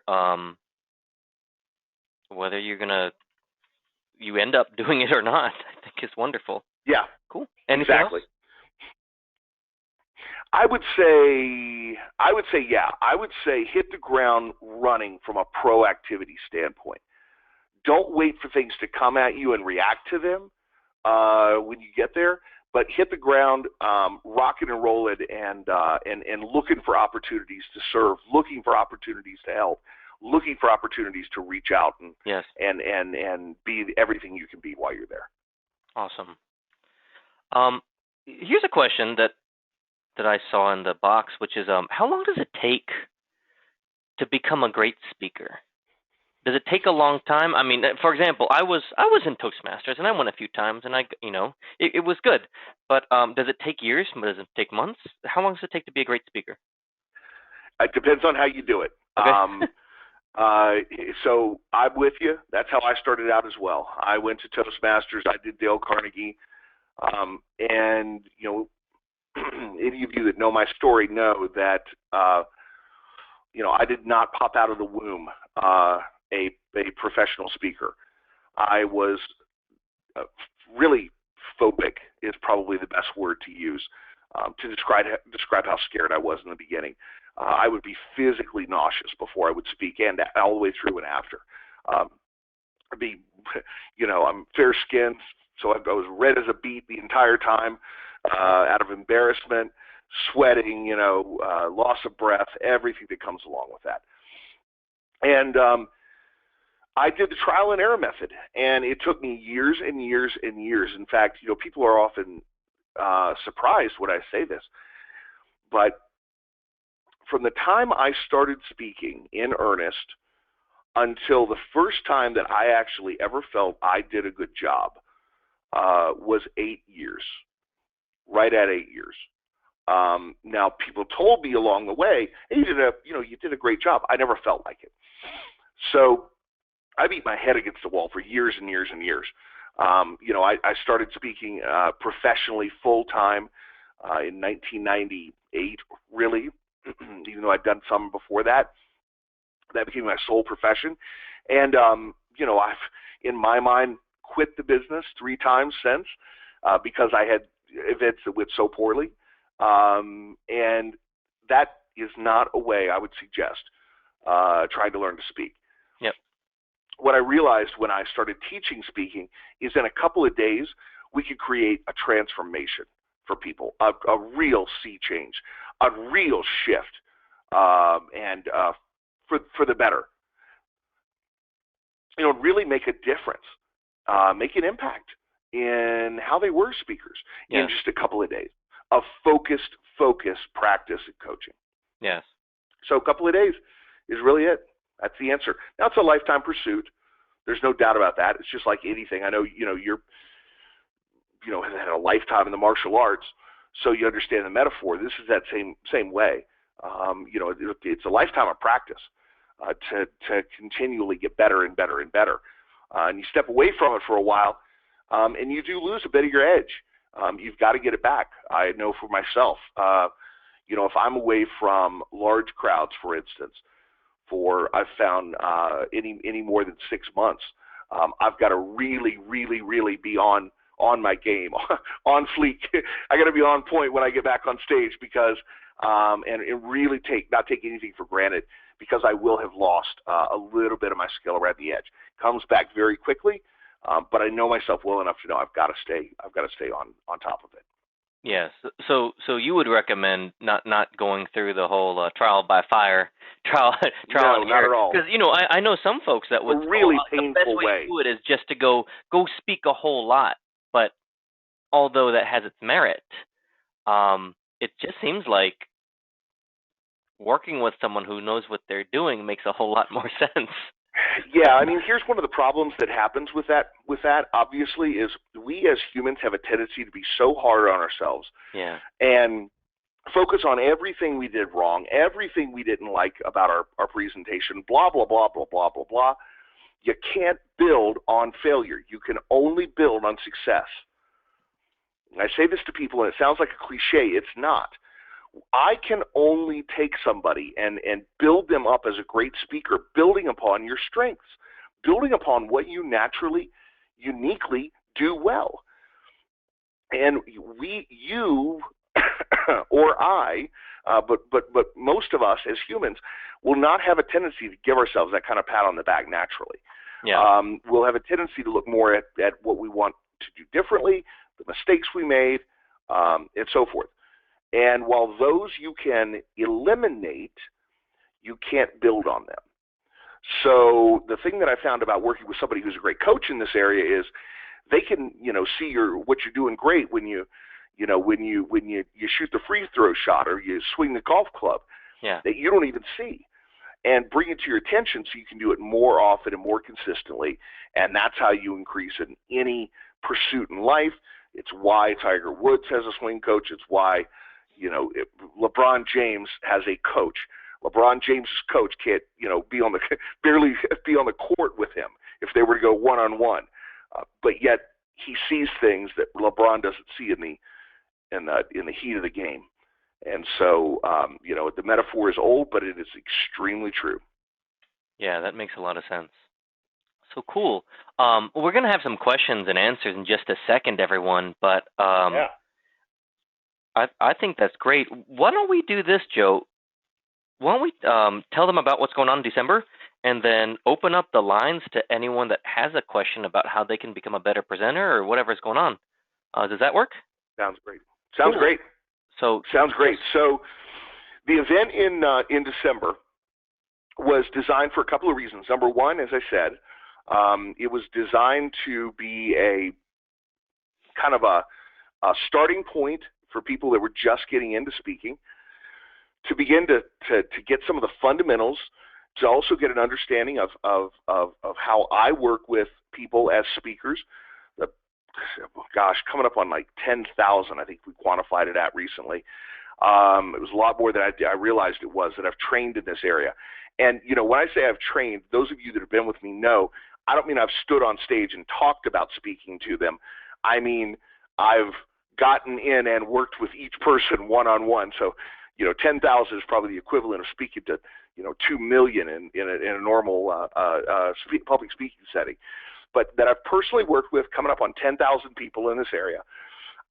you end up doing it or not, I think is wonderful. Yeah. Cool. Anything exactly. else? I would say hit the ground running from a proactivity standpoint. Don't wait for things to come at you and react to them when you get there, but hit the ground, rocking and rolling, and looking for opportunities to serve, looking for opportunities to help, looking for opportunities to reach out and be everything you can be while you're there. Awesome. Here's a question that I saw in the box, which is how long does it take to become a great speaker? Does it take a long time? I mean, for example, I was in Toastmasters and I won a few times, and it was good. But does it take years? Does it take months? How long does it take to be a great speaker? It depends on how you do it. Okay. So I'm with you. That's how I started out as well. I went to Toastmasters. I did Dale Carnegie. And, any of you that know my story know that, I did not pop out of the womb a professional speaker. I was really phobic is probably the best word to use to describe how scared I was in the beginning. I would be physically nauseous before I would speak, and all the way through and after. I'd be, I'm fair-skinned, so I was red as a beet the entire time, out of embarrassment, sweating, loss of breath, everything that comes along with that. And I did the trial and error method, and it took me years and years and years. In fact, people are often surprised when I say this, but from the time I started speaking in earnest until the first time that I actually ever felt I did a good job was 8 years, right at 8 years. Now, people told me along the way, hey, you did a great job. I never felt like it. So I beat my head against the wall for years and years and years. I started speaking professionally full-time in 1998, really, even though I'd done some before that. That became my sole profession. And, I've, in my mind, quit the business 3 times since because I had events that went so poorly. And that is not a way I would suggest trying to learn to speak. Yep. What I realized when I started teaching speaking is in a couple of days, we could create a transformation for people, a real sea change, a real shift, and for the better. Really make a difference, make an impact in how they were speakers in just a couple of days of focused practice and coaching. Yes. So a couple of days is really it. That's the answer. Now, it's a lifetime pursuit. There's no doubt about that. It's just like anything. I know, you're have had a lifetime in the martial arts, so you understand the metaphor. This is that same way. It's a lifetime of practice to continually get better and better and better. And you step away from it for a while, and you do lose a bit of your edge. You've got to get it back. I know for myself, if I'm away from large crowds, for instance, I've found any more than 6 months, I've got to really, really, really be on my game, on fleek. I got to be on point when I get back on stage because, and really not take anything for granted, because I will have lost a little bit of my skill around the edge. Comes back very quickly, but I know myself well enough to know I've got to stay on top of it. Yes. So you would recommend not going through the whole trial by fire, trial No, and not error. at all. Because I know some folks that would A really the best painful way way. to do it is just to go speak a whole lot. But although that has its merit, it just seems like working with someone who knows what they're doing makes a whole lot more sense. Yeah, I mean, here's one of the problems that happens with that, obviously, is we as humans have a tendency to be so hard on ourselves. Yeah. And focus on everything we did wrong, everything we didn't like about our presentation, blah, blah, blah, blah, blah, blah, blah. You can't build on failure. You can only build on success. And I say this to people, and it sounds like a cliche. It's not. I can only take somebody and build them up as a great speaker, building upon your strengths, building upon what you naturally, uniquely do well. And you or I, but most of us as humans will not have a tendency to give ourselves that kind of pat on the back naturally. Yeah. We'll have a tendency to look more at what we want to do differently, the mistakes we made, and so forth. And while those you can eliminate, you can't build on them. So the thing that I found about working with somebody who's a great coach in this area is they can, see what you're doing great when you when you shoot the free throw shot or you swing the golf club that you don't even see, and bring it to your attention so you can do it more often and more consistently. And that's how you increase in any pursuit in life. It's why Tiger Woods has a swing coach. It's why, LeBron James has a coach. LeBron James' coach can't, barely be on the court with him if they were to go one-on-one. But yet he sees things that LeBron doesn't see in the heat of the game. And so, the metaphor is old, but it is extremely true. Yeah, that makes a lot of sense. So cool. We're going to have some questions and answers in just a second, everyone. But I think that's great. Why don't we do this, Joe? Why don't we tell them about what's going on in December, and then open up the lines to anyone that has a question about how they can become a better presenter or whatever's going on. Does that work? Sounds great. Sounds great. Sounds great. So the event in December was designed for a couple of reasons. Number one, as I said, it was designed to be a kind of a starting point for people that were just getting into speaking, to begin to get some of the fundamentals, to also get an understanding of how I work with people as speakers. Coming up on like 10,000, I think we quantified it at recently. It was a lot more than I realized it was, that I've trained in this area. And, when I say I've trained, those of you that have been with me know, I don't mean I've stood on stage and talked about speaking to them. I mean, I've gotten in and worked with each person one-on-one. So, 10,000 is probably the equivalent of speaking to, 2 million in a normal public speaking setting. But that I've personally worked with, coming up on 10,000 people in this area.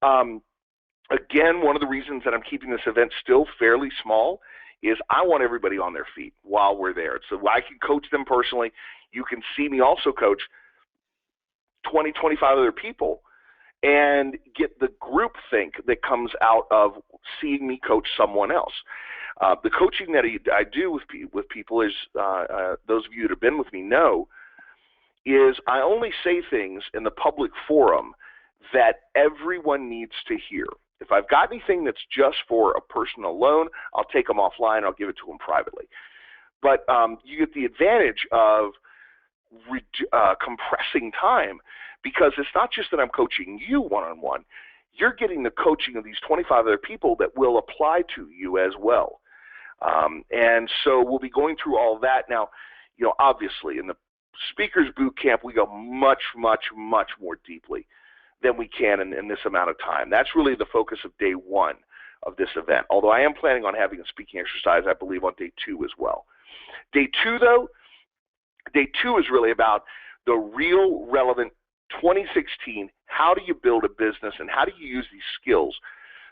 Again, one of the reasons that I'm keeping this event still fairly small is I want everybody on their feet while we're there. So I can coach them personally. You can see me also coach 20, 25 other people and get the group think that comes out of seeing me coach someone else. The coaching that I do with people is, those of you that have been with me know, is I only say things in the public forum that everyone needs to hear. If I've got anything that's just for a person alone, I'll take them offline. I'll give it to them privately. But you get the advantage of compressing time, because it's not just that I'm coaching you one-on-one. You're getting the coaching of these 25 other people that will apply to you as well. And so we'll be going through all that. Now, obviously in the Speakers Boot Camp, we go much, much, much more deeply than we can in this amount of time. That's really the focus of day one of this event, although I am planning on having a speaking exercise, I believe, on day 2 as well. Day 2 is really about the real relevant 2016, how do you build a business and how do you use these skills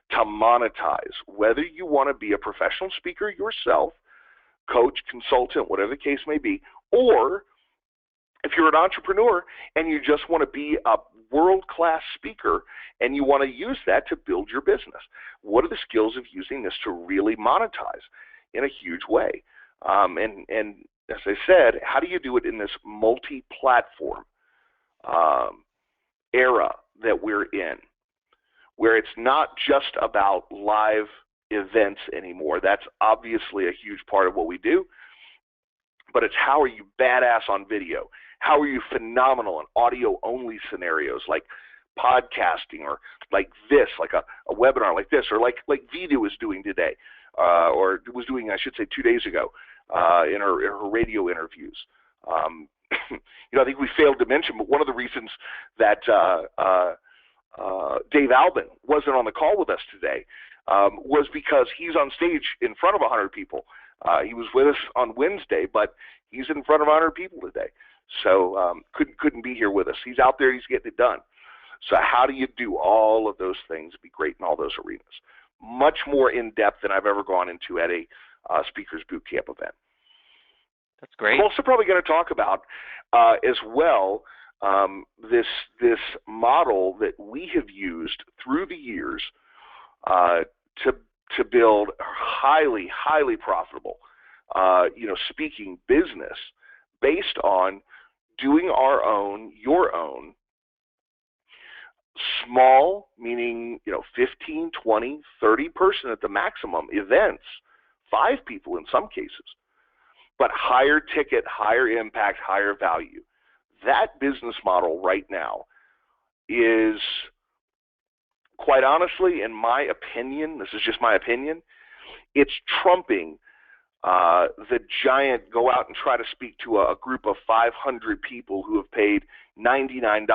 to monetize, whether you want to be a professional speaker yourself, coach, consultant, whatever the case may be, or if you're an entrepreneur and you just want to be a world-class speaker and you want to use that to build your business. What are the skills of using this to really monetize in a huge way? And as I said, how do you do it in this multi-platform era that we're in, where it's not just about live events anymore? That's obviously a huge part of what we do, but it's how are you badass on video? How are you phenomenal in audio-only scenarios like podcasting, or like this, like a webinar like this, or like Vida is doing today, or was doing, I should say, 2 days ago in her radio interviews. I think we failed to mention, but one of the reasons that Dave Albin wasn't on the call with us today was because he's on stage in front of 100 people. He was with us on Wednesday, but he's in front of 100 people today. So couldn't be here with us. He's out there, he's getting it done. So how do you do all of those things, be great in all those arenas? Much more in depth than I've ever gone into at a Speakers Boot Camp event. That's great. We're also probably going to talk about as well this model that we have used through the years to build highly, highly profitable speaking business based on doing your own Small, meaning 15, 20, 30 person at the maximum events, 5 people in some cases, but higher ticket, higher impact, higher value. That business model right now is, quite honestly, in my opinion, this is just my opinion, it's trumping the giant go out and try to speak to a group of 500 people who have paid $99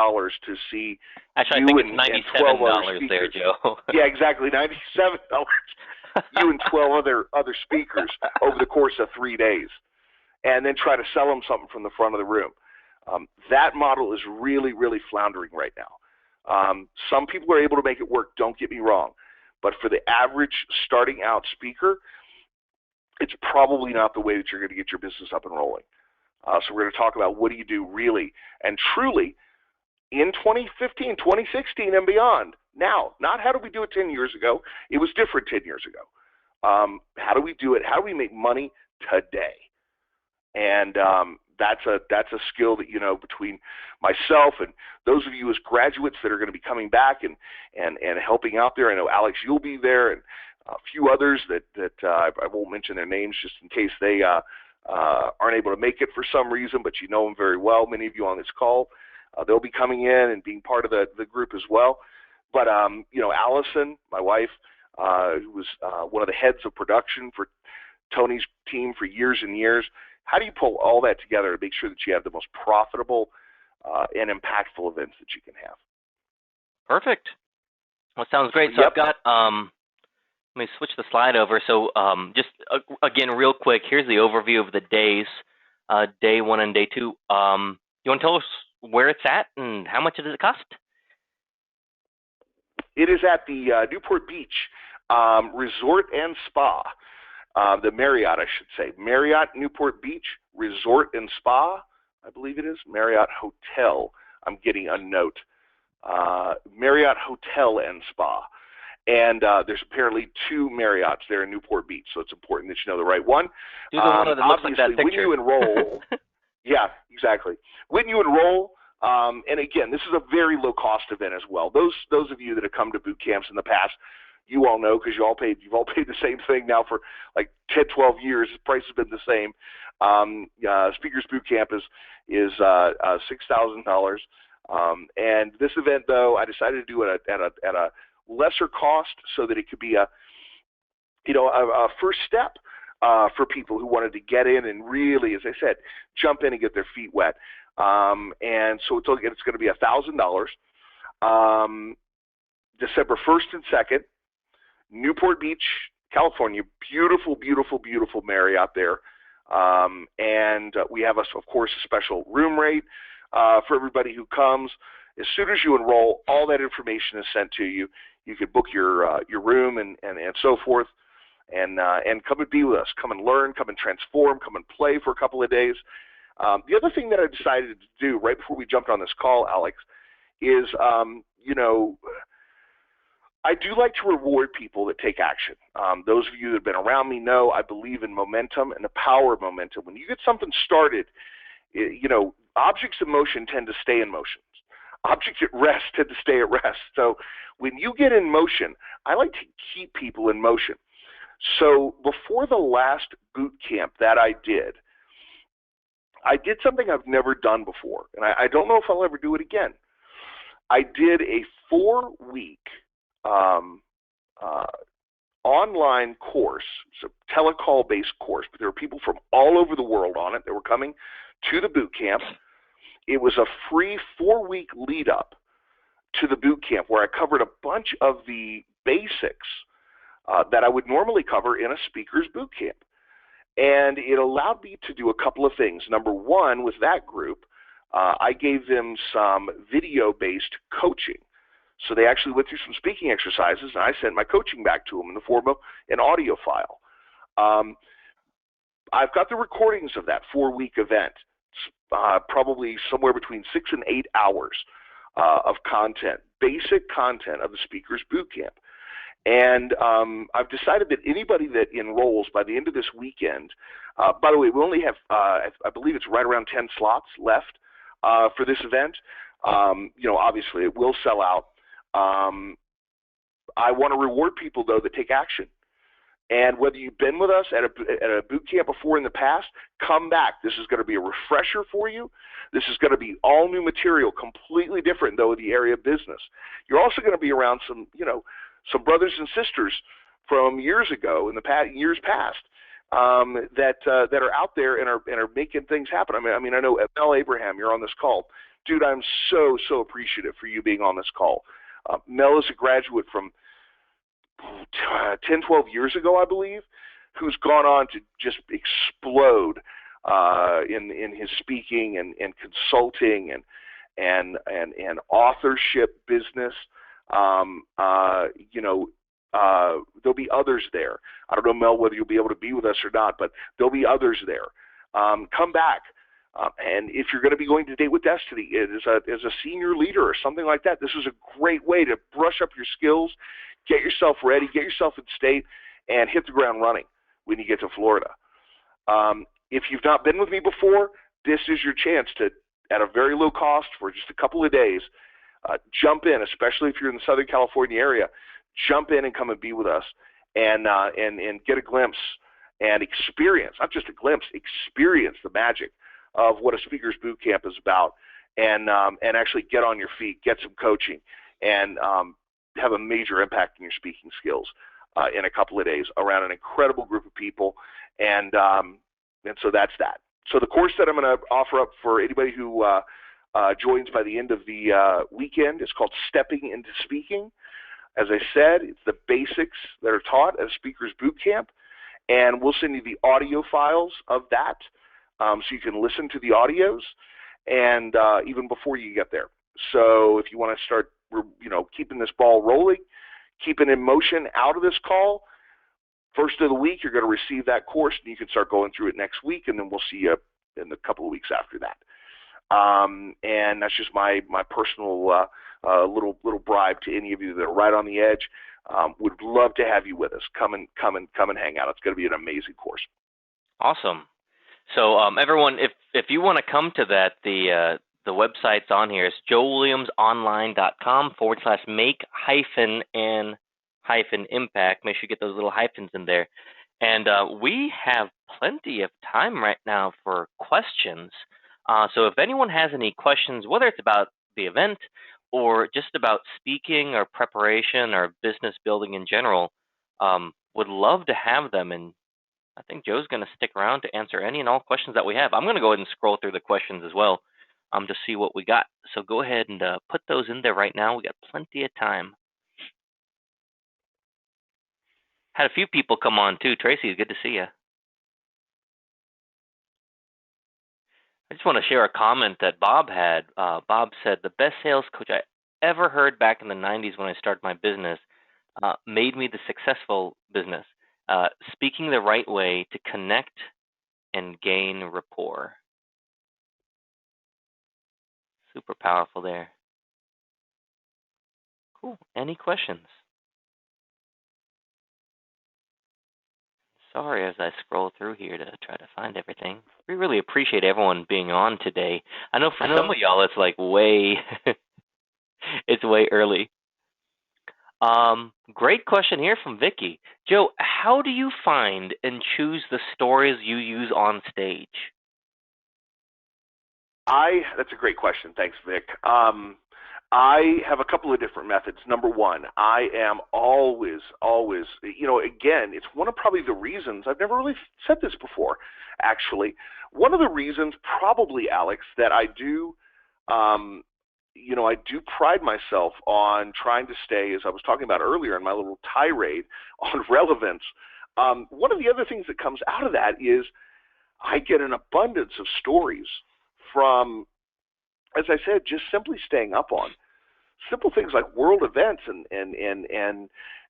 to see Actually, you I think and it's 12 other $97 there, speakers. Joe. Yeah, exactly, $97. You and 12 other speakers over the course of 3 days, and then try to sell them something from the front of the room. That model is really, really floundering right now. Some people are able to make it work, don't get me wrong, but for the average starting out speaker, it's probably not the way that you're going to get your business up and rolling. So we're going to talk about what do you do really and truly in 2015, 2016, and beyond. Now, not how do we do it 10 years ago. It was different 10 years ago. How do we do it? How do we make money today? And that's a skill that, between myself and those of you as graduates that are going to be coming back and helping out there. I know, Alex, you'll be there, and a few others that I won't mention their names just in case they aren't able to make it for some reason, but you know them very well, many of you on this call. They'll be coming in and being part of the group as well. But, Allison, my wife, who was one of the heads of production for Tony's team for years and years, how do you pull all that together to make sure that you have the most profitable and impactful events that you can have? Perfect. Well, sounds great. So I've got, let me switch the slide over. So just, again, real quick, here's the overview of the days, day 1 and day 2. You want to tell us where it's at and how much does it cost? It is at the Newport Beach Resort and Spa. The Marriott, I should say. Marriott Newport Beach Resort and Spa, I believe it is. Marriott Hotel. I'm getting a note. Marriott Hotel and Spa. And there's apparently 2 Marriotts there in Newport Beach, so it's important that you know the right one. Do the one that looks like that picture. When you enroll, yeah, exactly. When you enroll, and again, this is a very low-cost event as well. Those of you that have come to boot camps in the past, you all know, because you've all paid the same thing now for like 10, 12 years. The price has been the same. Speakers Boot Camp is $6,000. And this event, though, I decided to do it at a lesser cost so that it could be a first step for people who wanted to get in and really, as I said, jump in and get their feet wet. And so it's going to be $1,000. December 1st and 2nd. Newport Beach, California, beautiful, beautiful, beautiful Marriott there. And we have, of course, a special room rate for everybody who comes. As soon as you enroll, all that information is sent to you. You can book your room and so forth, and come and be with us. Come and learn, come and transform, come and play for a couple of days. The other thing that I decided to do right before we jumped on this call, Alex, is I do like to reward people that take action. Those of you that have been around me know I believe in momentum and the power of momentum. When you get something started, objects in motion tend to stay in motion. Objects at rest tend to stay at rest. So when you get in motion, I like to keep people in motion. So before the last boot camp that I did something I've never done before, and I don't know if I'll ever do it again. I did a 4-week online course. It's a telecall-based course, but there were people from all over the world on it that were coming to the boot camp. It was a free 4-week lead-up to the boot camp where I covered a bunch of the basics that I would normally cover in a speaker's boot camp. And it allowed me to do a couple of things. Number one, with that group, I gave them some video-based coaching. So they actually went through some speaking exercises, and I sent my coaching back to them in the form of an audio file. I've got the recordings of that 4-week event. Probably somewhere between 6 and 8 hours of content, basic content of the Speakers Boot Camp. And I've decided that anybody that enrolls by the end of this weekend, by the way, we only have, I believe it's right around 10 slots left for this event. Obviously it will sell out. I want to reward people, though, that take action. And whether you've been with us at a boot camp before in the past, come back. This is going to be a refresher for you. This is going to be all new material, completely different, though, in the area of business. You're also going to be around some brothers and sisters from years ago, in the years past, that are out there and are making things happen. I mean, I know Mel Abraham, you're on this call. Dude, I'm so appreciative for you being on this call. Mel is a graduate from 10, 12 years ago, I believe, who's gone on to just explode in his speaking and consulting and authorship business. There'll be others there. I don't know, Mel, whether you'll be able to be with us or not, but there'll be others there. Come back. And if you're going to be going to Date with Destiny as a senior leader or something like that, this is a great way to brush up your skills, get yourself ready, get yourself in state, and hit the ground running when you get to Florida. If you've not been with me before, this is your chance to, at a very low cost for just a couple of days, jump in, especially if you're in the Southern California area, jump in and come and be with us and get a glimpse and experience, not just a glimpse, experience the magic of what a speaker's boot camp is about, and actually get on your feet, get some coaching, and have a major impact in your speaking skills in a couple of days around an incredible group of people, and so that's that. So the course that I'm going to offer up for anybody who joins by the end of the weekend is called Stepping into Speaking. As I said, it's the basics that are taught at a speaker's boot camp, and we'll send you the audio files of that. So you can listen to the audios, and even before you get there. So if you want to start, keeping this ball rolling, keeping in motion out of this call, first of the week you're going to receive that course, and you can start going through it next week, and then we'll see you in a couple of weeks after that. And that's just my personal little bribe to any of you that are right on the edge. Would love to have you with us. Come and hang out. It's going to be an amazing course. Awesome. So everyone, if you want to come to that, the website's on here. It's joewilliamsonline.com/make-and-impact. Make sure you get those little hyphens in there. And we have plenty of time right now for questions. So if anyone has any questions, whether it's about the event or just about speaking or preparation or business building in general, would love to have them. And I think Joe's going to stick around to answer any and all questions that we have. I'm going to go ahead and scroll through the questions as well to see what we got. So go ahead and put those in there right now. We got plenty of time. Had a few people come on too. Tracy, good to see you. I just want to share a comment that Bob had. Bob said, the best sales coach I ever heard back in the 90s when I started my business made me the successful business. Speaking the right way to connect and gain rapport. Super powerful there. Cool. Any questions? Sorry as I scroll through here to try to find everything. We really appreciate everyone being on today. I know for some of y'all it's like it's way early. Great question here from Vicky. Joe, how do you find and choose the stories you use on stage? That's a great question. Thanks, Vic. I have a couple of different methods. Number one, I am always, again, it's one of probably the reasons, I've never really said this before, actually. One of the reasons probably, Alex, that I do, I do pride myself on trying to stay, as I was talking about earlier in my little tirade on relevance. One of the other things that comes out of that is I get an abundance of stories from, as I said, just simply staying up on simple things like world events and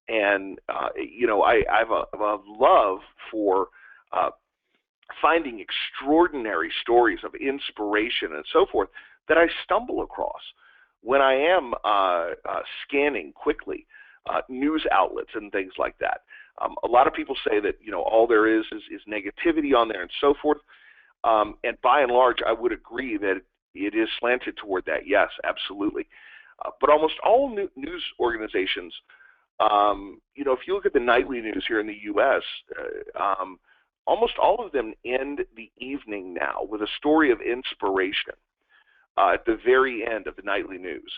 I have a love for finding extraordinary stories of inspiration and so forth that I stumble across when I am scanning quickly news outlets and things like that. A lot of people say that all there is negativity on there and so forth. And by and large, I would agree that it is slanted toward that. Yes, absolutely. But almost all news organizations, if you look at the nightly news here in the U.S., almost all of them end the evening now with a story of inspiration at the very end of the nightly news.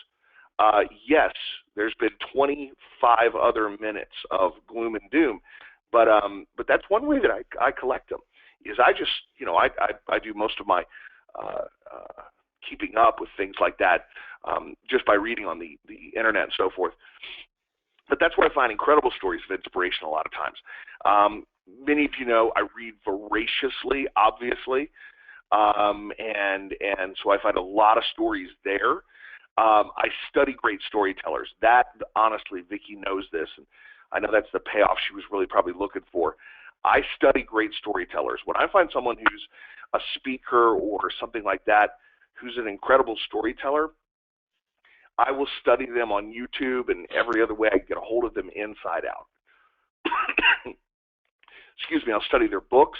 Yes, there's been 25 other minutes of gloom and doom, but that's one way that I collect them. Is I just, I do most of my keeping up with things like that just by reading on the internet and so forth. But that's where I find incredible stories of inspiration a lot of times. Many of you know I read voraciously, obviously, and so I find a lot of stories there. I study great storytellers. That, honestly, Vicki knows this, and I know that's the payoff she was really probably looking for. I study great storytellers. When I find someone who's a speaker or something like that, who's an incredible storyteller, I will study them on YouTube and every other way I can get a hold of them inside out. Excuse me. I'll study their books.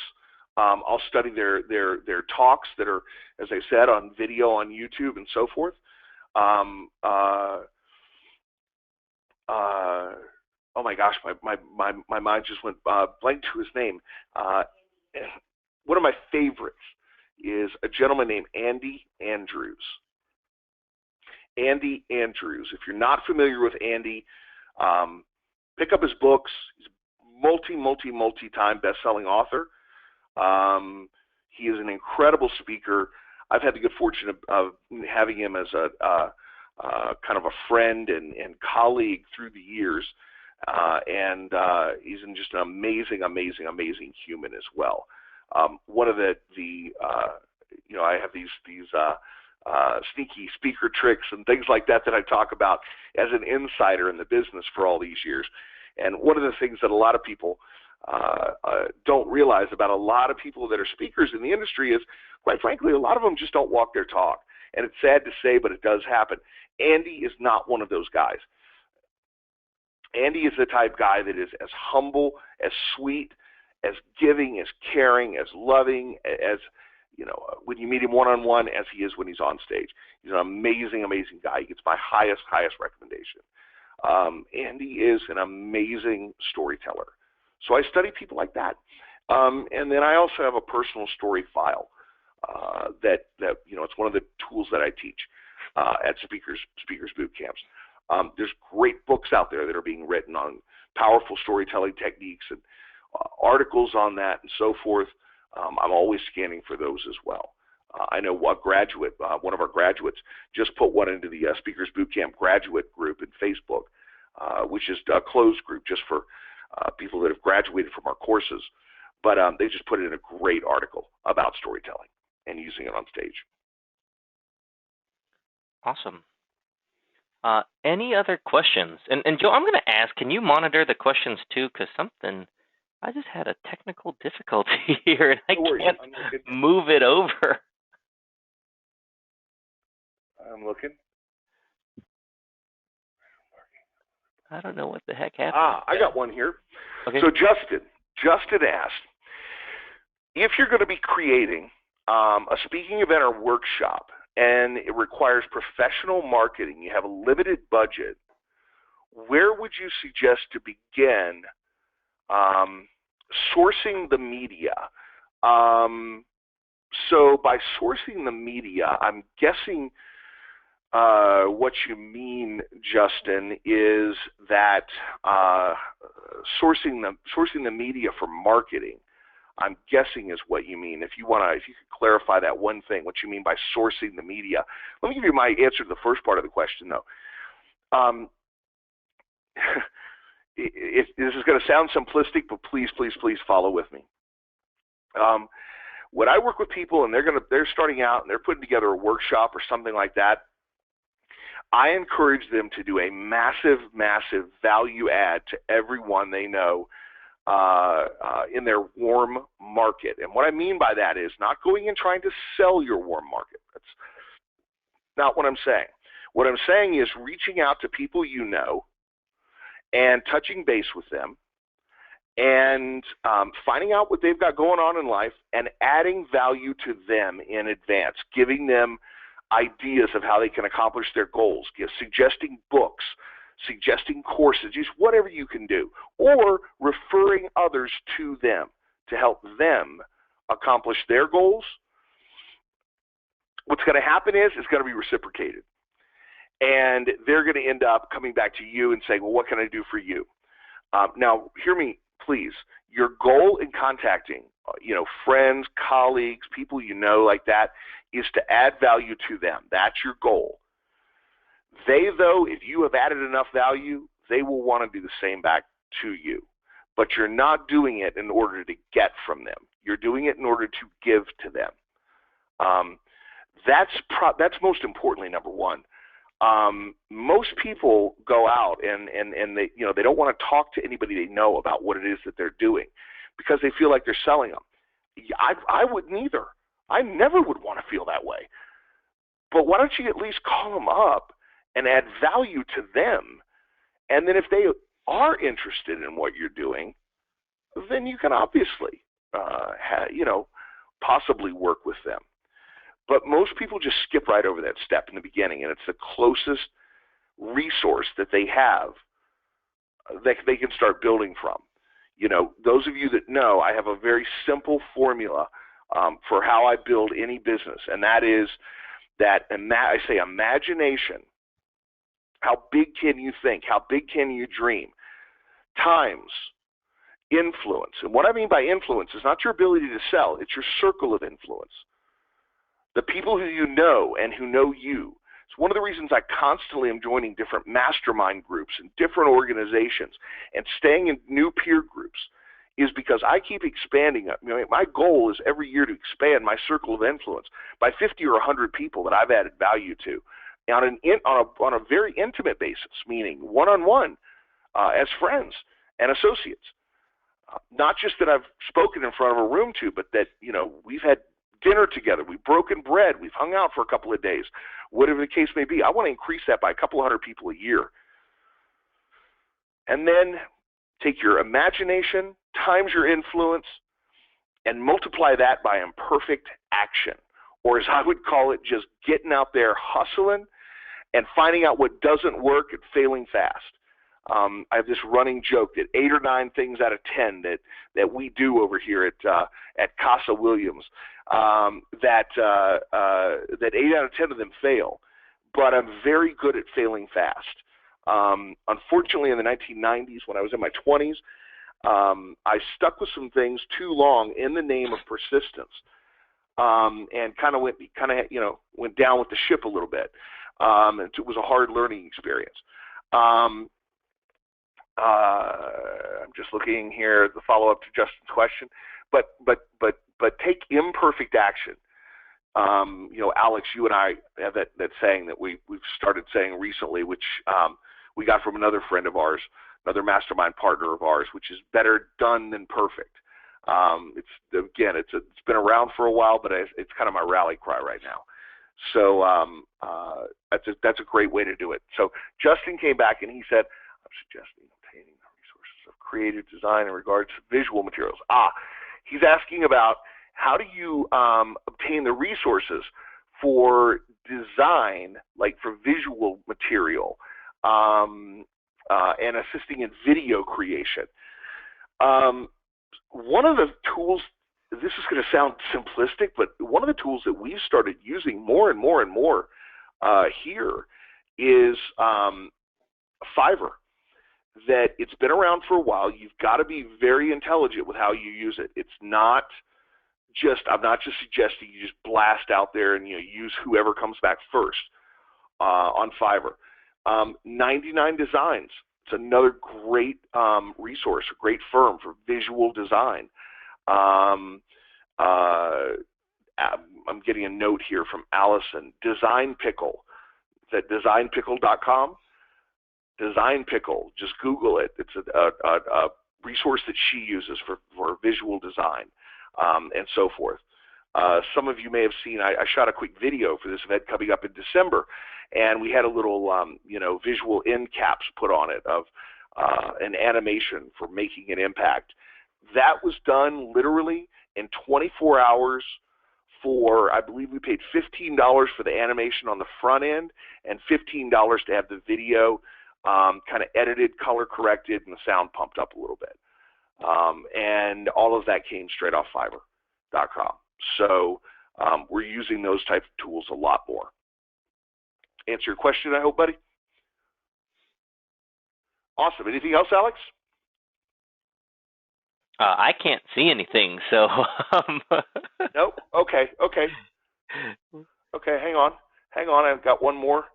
I'll study their talks that are, as I said, on video on YouTube and so forth. Oh my gosh, my mind just went blank to his name. One of my favorites is a gentleman named Andy Andrews. Andy Andrews. If you're not familiar with Andy, pick up his books. He's a multi-time best-selling author. He is an incredible speaker. I've had the good fortune of having him as a kind of a friend and colleague through the years, and he's just an amazing human as well. One of the I have these sneaky speaker tricks and things like that I talk about as an insider in the business for all these years. And one of the things that a lot of people don't realize about a lot of people that are speakers in the industry is, quite frankly, a lot of them just don't walk their talk. And it's sad to say, but it does happen. Andy is not one of those guys. Andy is the type guy that is as humble, as sweet, as giving, as caring, as loving, as when you meet him one-on-one, as he is when he's on stage. He's an amazing guy. He gets my highest recommendation. Andy is an amazing storyteller. So I study people like that. And then I also have a personal story file that it's one of the tools that I teach at speakers boot camps. There's great books out there that are being written on powerful storytelling techniques and articles on that and so forth. I'm always scanning for those as well. I know one of our graduates just put one into the Speakers Bootcamp graduate group in Facebook, which is a closed group just for people that have graduated from our courses. But they just put in a great article about storytelling and using it on stage. Awesome. Any other questions? And Joe, I'm going to ask, can you monitor the questions too? Because I just had a technical difficulty here, and I can't move it over. I'm looking. I don't know what the heck happened. I got one here. Okay. So Justin asked, if you're going to be creating a speaking event or workshop, and it requires professional marketing, you have a limited budget, where would you suggest to begin sourcing the media? So by sourcing the media, I'm guessing what you mean, Justin, is that sourcing the media for marketing, I'm guessing, is what you mean. If you could clarify that one thing, what you mean by sourcing the media. Let me give you my answer to the first part of the question, though. This is going to sound simplistic, but please follow with me. When I work with people and they're starting out and they're putting together a workshop or something like that, I encourage them to do a massive value add to everyone they know in their warm market. And what I mean by that is not going and trying to sell your warm market. That's not what I'm saying. What I'm saying is reaching out to people you know and touching base with them and finding out what they've got going on in life and adding value to them in advance, giving them ideas of how they can accomplish their goals, suggesting books, suggesting courses, just whatever you can do, or referring others to them to help them accomplish their goals. What's going to happen is it's going to be reciprocated. And they're going to end up coming back to you and saying, well, what can I do for you? Now, hear me, please. Your goal in contacting, friends, colleagues, people you know like that, is to add value to them. That's your goal. They, though, if you have added enough value, they will want to do the same back to you. But you're not doing it in order to get from them. You're doing it in order to give to them. That's most importantly number one. Most people go out and they they don't want to talk to anybody they know about what it is that they're doing because they feel like they're selling them. I wouldn't either. I never would want to feel that way. But why don't you at least call them up and add value to them? And then if they are interested in what you're doing, then you can obviously possibly work with them. But most people just skip right over that step in the beginning, and it's the closest resource that they have that they can start building from. Those of you that know, I have a very simple formula for how I build any business, and that is that I say imagination. How big can you think? How big can you dream? Times influence. And what I mean by influence is not your ability to sell, it's your circle of influence. The people who you know and who know you. It's one of the reasons I constantly am joining different mastermind groups and different organizations and staying in new peer groups is because I keep expanding. My goal is every year to expand my circle of influence by 50 or 100 people that I've added value to on a very intimate basis, meaning one-on-one as friends and associates. Not just that I've spoken in front of a room to, but that, we've had dinner together, we've broken bread, we've hung out for a couple of days, whatever the case may be. I want to increase that by a couple hundred people a year. And then take your imagination times your influence and multiply that by imperfect action, or as I would call it, just getting out there hustling and finding out what doesn't work and failing fast. I have this running joke that 8 or 9 things out of 10 that we do over here at Casa Williams, that 8 out of 10 of them fail, but I'm very good at failing fast. Unfortunately, in the 1990s, when I was in my 20s, I stuck with some things too long in the name of persistence, and went down with the ship a little bit. It was a hard learning experience. I'm just looking here at the follow-up to Justin's question, but take imperfect action. Alex, you and I have that saying that we've started saying recently, which we got from another friend of ours, another mastermind partner of ours, which is better done than perfect. It's been around for a while, but it's kind of my rally cry right now. So that's a great way to do it. So Justin came back and he said, I'm suggesting obtaining the resources of creative design in regards to visual materials. He's asking about how do you obtain the resources for design, like for visual material, and assisting in video creation. One of the tools, this is going to sound simplistic, but one of the tools that we've started using more and more and more here is Fiverr. That it's been around for a while. You've got to be very intelligent with how you use it. It's not just, I'm not just suggesting you just blast out there and use whoever comes back first on Fiverr. 99 Designs. It's another great resource, a great firm for visual design. I'm getting a note here from Allison. Design Pickle. Is that designpickle.com? Design Pickle. Just Google it. It's a resource that she uses for visual design and so forth. Some of you may have seen, I shot a quick video for this event coming up in December, and we had a little visual end caps put on it of an animation for making an impact. That was done literally in 24 hours for, I believe we paid $15 for the animation on the front end and $15 to have the video kind of edited, color corrected, and the sound pumped up a little bit. And all of that came straight off Fiverr.com. So we're using those type of tools a lot more. Answer your question, I hope, buddy? Awesome. Anything else, Alex? I can't see anything, so. Nope. Okay. Hang on. I've got one more.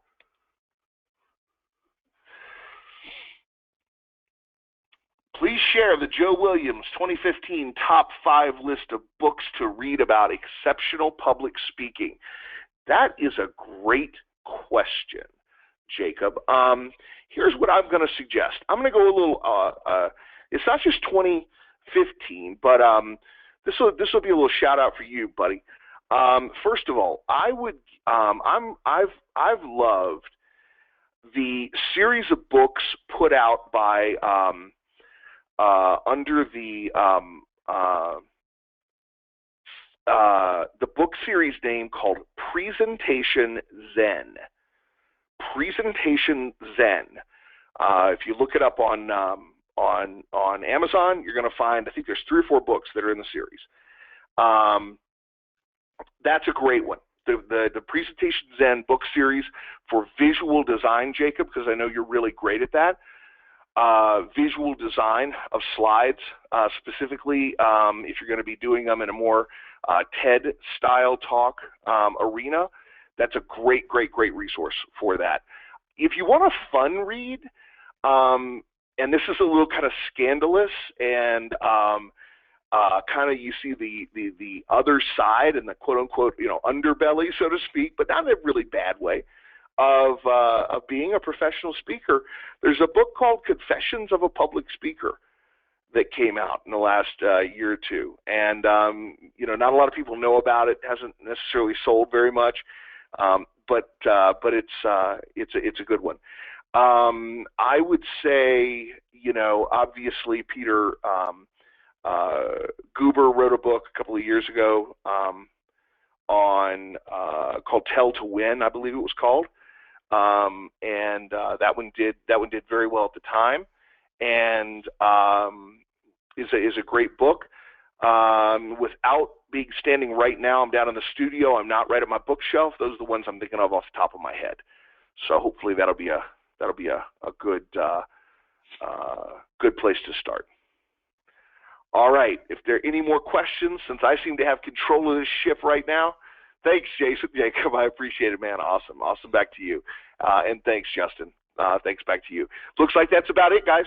Please share the Joe Williams 2015 top 5 list of books to read about exceptional public speaking. That is a great question, Jacob. Here's what I'm going to suggest. I'm going to go a little. It's not just 2015, but this will be a little shout out for you, buddy. First of all, I've loved the series of books put out by under the book series name called Presentation Zen. Presentation Zen. If you look it up on Amazon, you're going to find, I think there's 3 or 4 books that are in the series. That's a great one. The Presentation Zen book series for visual design, Jacob, because I know you're really great at that. Visual design of slides, specifically if you're going to be doing them in a more TED style talk arena. That's a great resource for that. If you want a fun read, and this is a little kind of scandalous and kind of you see the other side and the quote unquote underbelly, so to speak, but not in a really bad way, of being a professional speaker. There's a book called Confessions of a Public Speaker that came out in the last year or two, and not a lot of people know about it. It hasn't necessarily sold very much, but it's a good one. I would say, obviously Peter Guber wrote a book a couple of years ago on called Tell to Win, I believe it was called, and that one did very well at the time, and is a great book. Without being standing right now, I'm down in the studio. I'm not right at my bookshelf. Those are the ones I'm thinking of off the top of my head. So hopefully that'll be a good good place to start. All right. If there are any more questions, since I seem to have control of this ship right now, thanks, Jacob. I appreciate it, man. Awesome. Back to you. And thanks, Justin. Thanks back to you. Looks like that's about it, guys.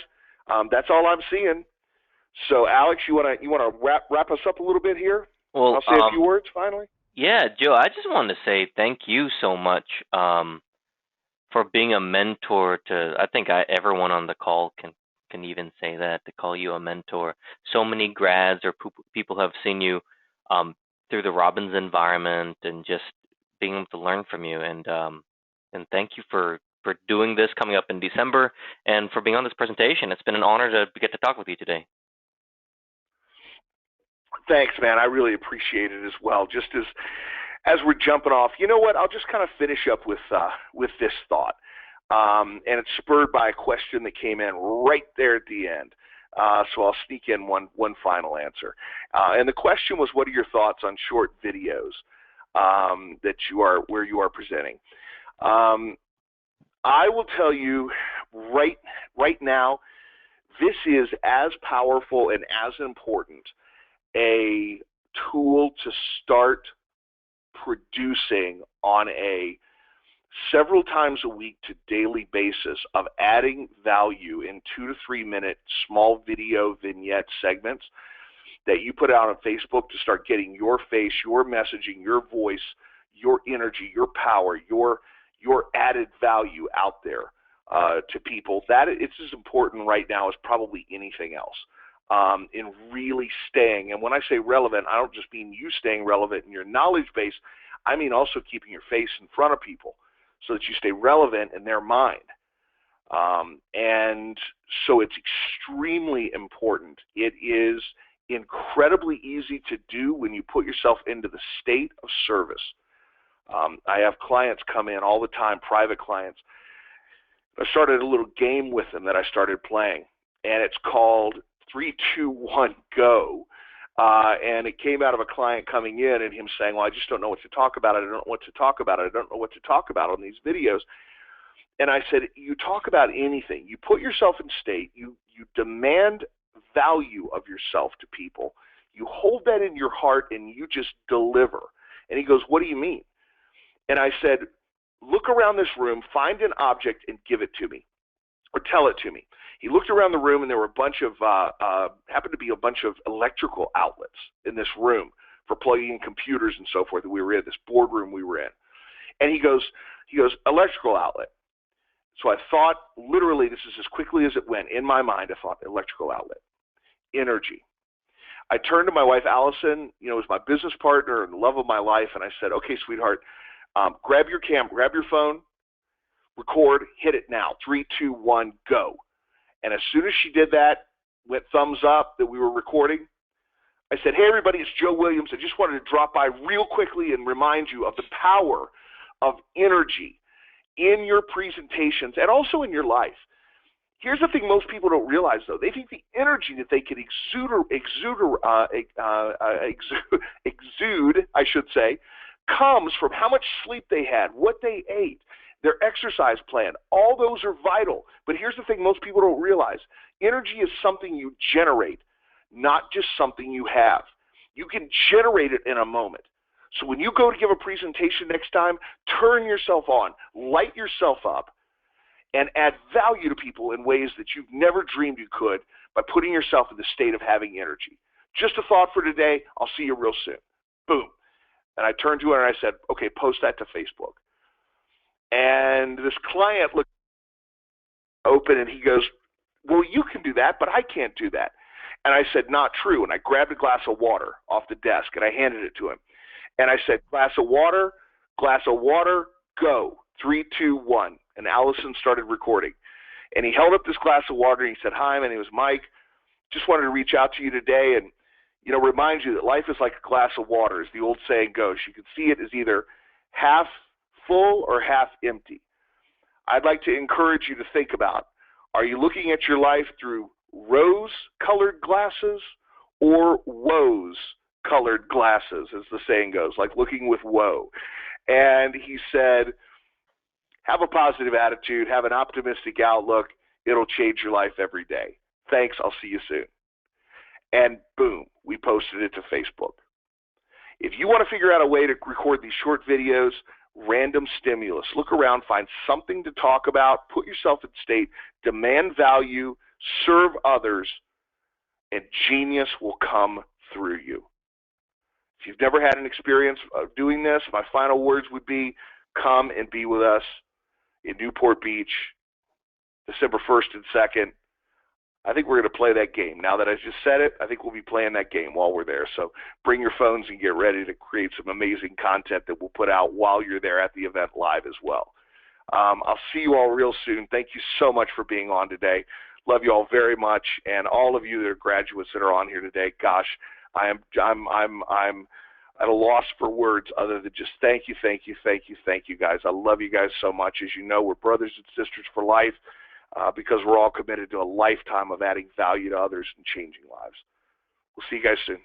That's all I'm seeing. So, Alex, you wanna wrap us up a little bit here? Well, I'll say a few words finally. Yeah, Joe, I just wanted to say thank you so much for being a mentor to, I think everyone on the call can even say that, to call you a mentor. So many grads or people have seen you through the Robbins environment and just being able to learn from you. And thank you for doing this coming up in December and for being on this presentation. It's been an honor to get to talk with you today. Thanks, man. I really appreciate it as well. Just as we're jumping off, you know what? I'll just kind of finish up with this thought, and it's spurred by a question that came in right there at the end. So I'll sneak in one final answer. And the question was, what are your thoughts on short videos where you are presenting? I will tell you right now, this is as powerful and as important a tool to start producing on a several times a week to daily basis of adding value in 2 to 3 minute small video vignette segments that you put out on Facebook to start getting your face, your messaging, your voice, your energy, your power, your added value out there to people. That it's as important right now as probably anything else. In really staying, and when I say relevant, I don't just mean you staying relevant in your knowledge base, I mean also keeping your face in front of people so that you stay relevant in their mind. And so it's extremely important. It is incredibly easy to do when you put yourself into the state of service. I have clients come in all the time, private clients. I started a little game with them that I started playing, and it's called 3, 2, 1, Go. And it came out of a client coming in and him saying, well, I just don't know what to talk about. I don't know what to talk about. I don't know what to talk about on these videos. And I said, you talk about anything. You put yourself in state. You demand value of yourself to people. You hold that in your heart and you just deliver. And he goes, what do you mean? And I said, look around this room, find an object and give it to me, or tell it to me. He looked around the room and there were a bunch of, happened to be a bunch of electrical outlets in this room for plugging in computers and so forth that we were in, this boardroom we were in. And he goes, electrical outlet. So I thought, literally, this is as quickly as it went. In my mind, I thought, electrical outlet, energy. I turned to my wife, Allison, who's my business partner and the love of my life, and I said, okay, sweetheart, grab your camera, grab your phone, record, hit it now. 3, 2, 1, go. And as soon as she did that, went thumbs up that we were recording, I said, hey, everybody, it's Joe Williams. I just wanted to drop by real quickly and remind you of the power of energy in your presentations and also in your life. Here's the thing most people don't realize, though. They think the energy that they can exude, I should say, comes from how much sleep they had, what they ate, their exercise plan. All those are vital. But here's the thing most people don't realize. Energy is something you generate, not just something you have. You can generate it in a moment. So when you go to give a presentation next time, turn yourself on, light yourself up, and add value to people in ways that you've never dreamed you could by putting yourself in the state of having energy. Just a thought for today. I'll see you real soon. Boom. And I turned to her and I said, okay, post that to Facebook. And this client looked open and he goes, well, you can do that, but I can't do that. And I said, not true. And I grabbed a glass of water off the desk and I handed it to him. And I said, glass of water, go. 3, 2, 1. And Allison started recording. And he held up this glass of water and he said, hi, my name is Mike. Just wanted to reach out to you today and, remind you that life is like a glass of water, as the old saying goes. You can see it as either half full or half empty. I'd like to encourage you to think about, are you looking at your life through rose-colored glasses or woes-colored glasses, as the saying goes, like looking with woe? And he said, have a positive attitude, have an optimistic outlook. It'll change your life every day. Thanks, I'll see you soon. And boom, we posted it to Facebook. If you want to figure out a way to record these short videos, random stimulus, look around, find something to talk about, put yourself in state, demand value, serve others, and genius will come through you. If you've never had an experience of doing this, my final words would be, come and be with us in Newport Beach, December 1st and 2nd. I think we're going to play that game. Now that I just said it, I think we'll be playing that game while we're there. So bring your phones and get ready to create some amazing content that we'll put out while you're there at the event live as well. I'll see you all real soon. Thank you so much for being on today. Love you all very much, and all of you that are graduates that are on here today. Gosh, I'm at a loss for words other than just thank you, guys. I love you guys so much. As you know, we're brothers and sisters for life. Because we're all committed to a lifetime of adding value to others and changing lives. We'll see you guys soon.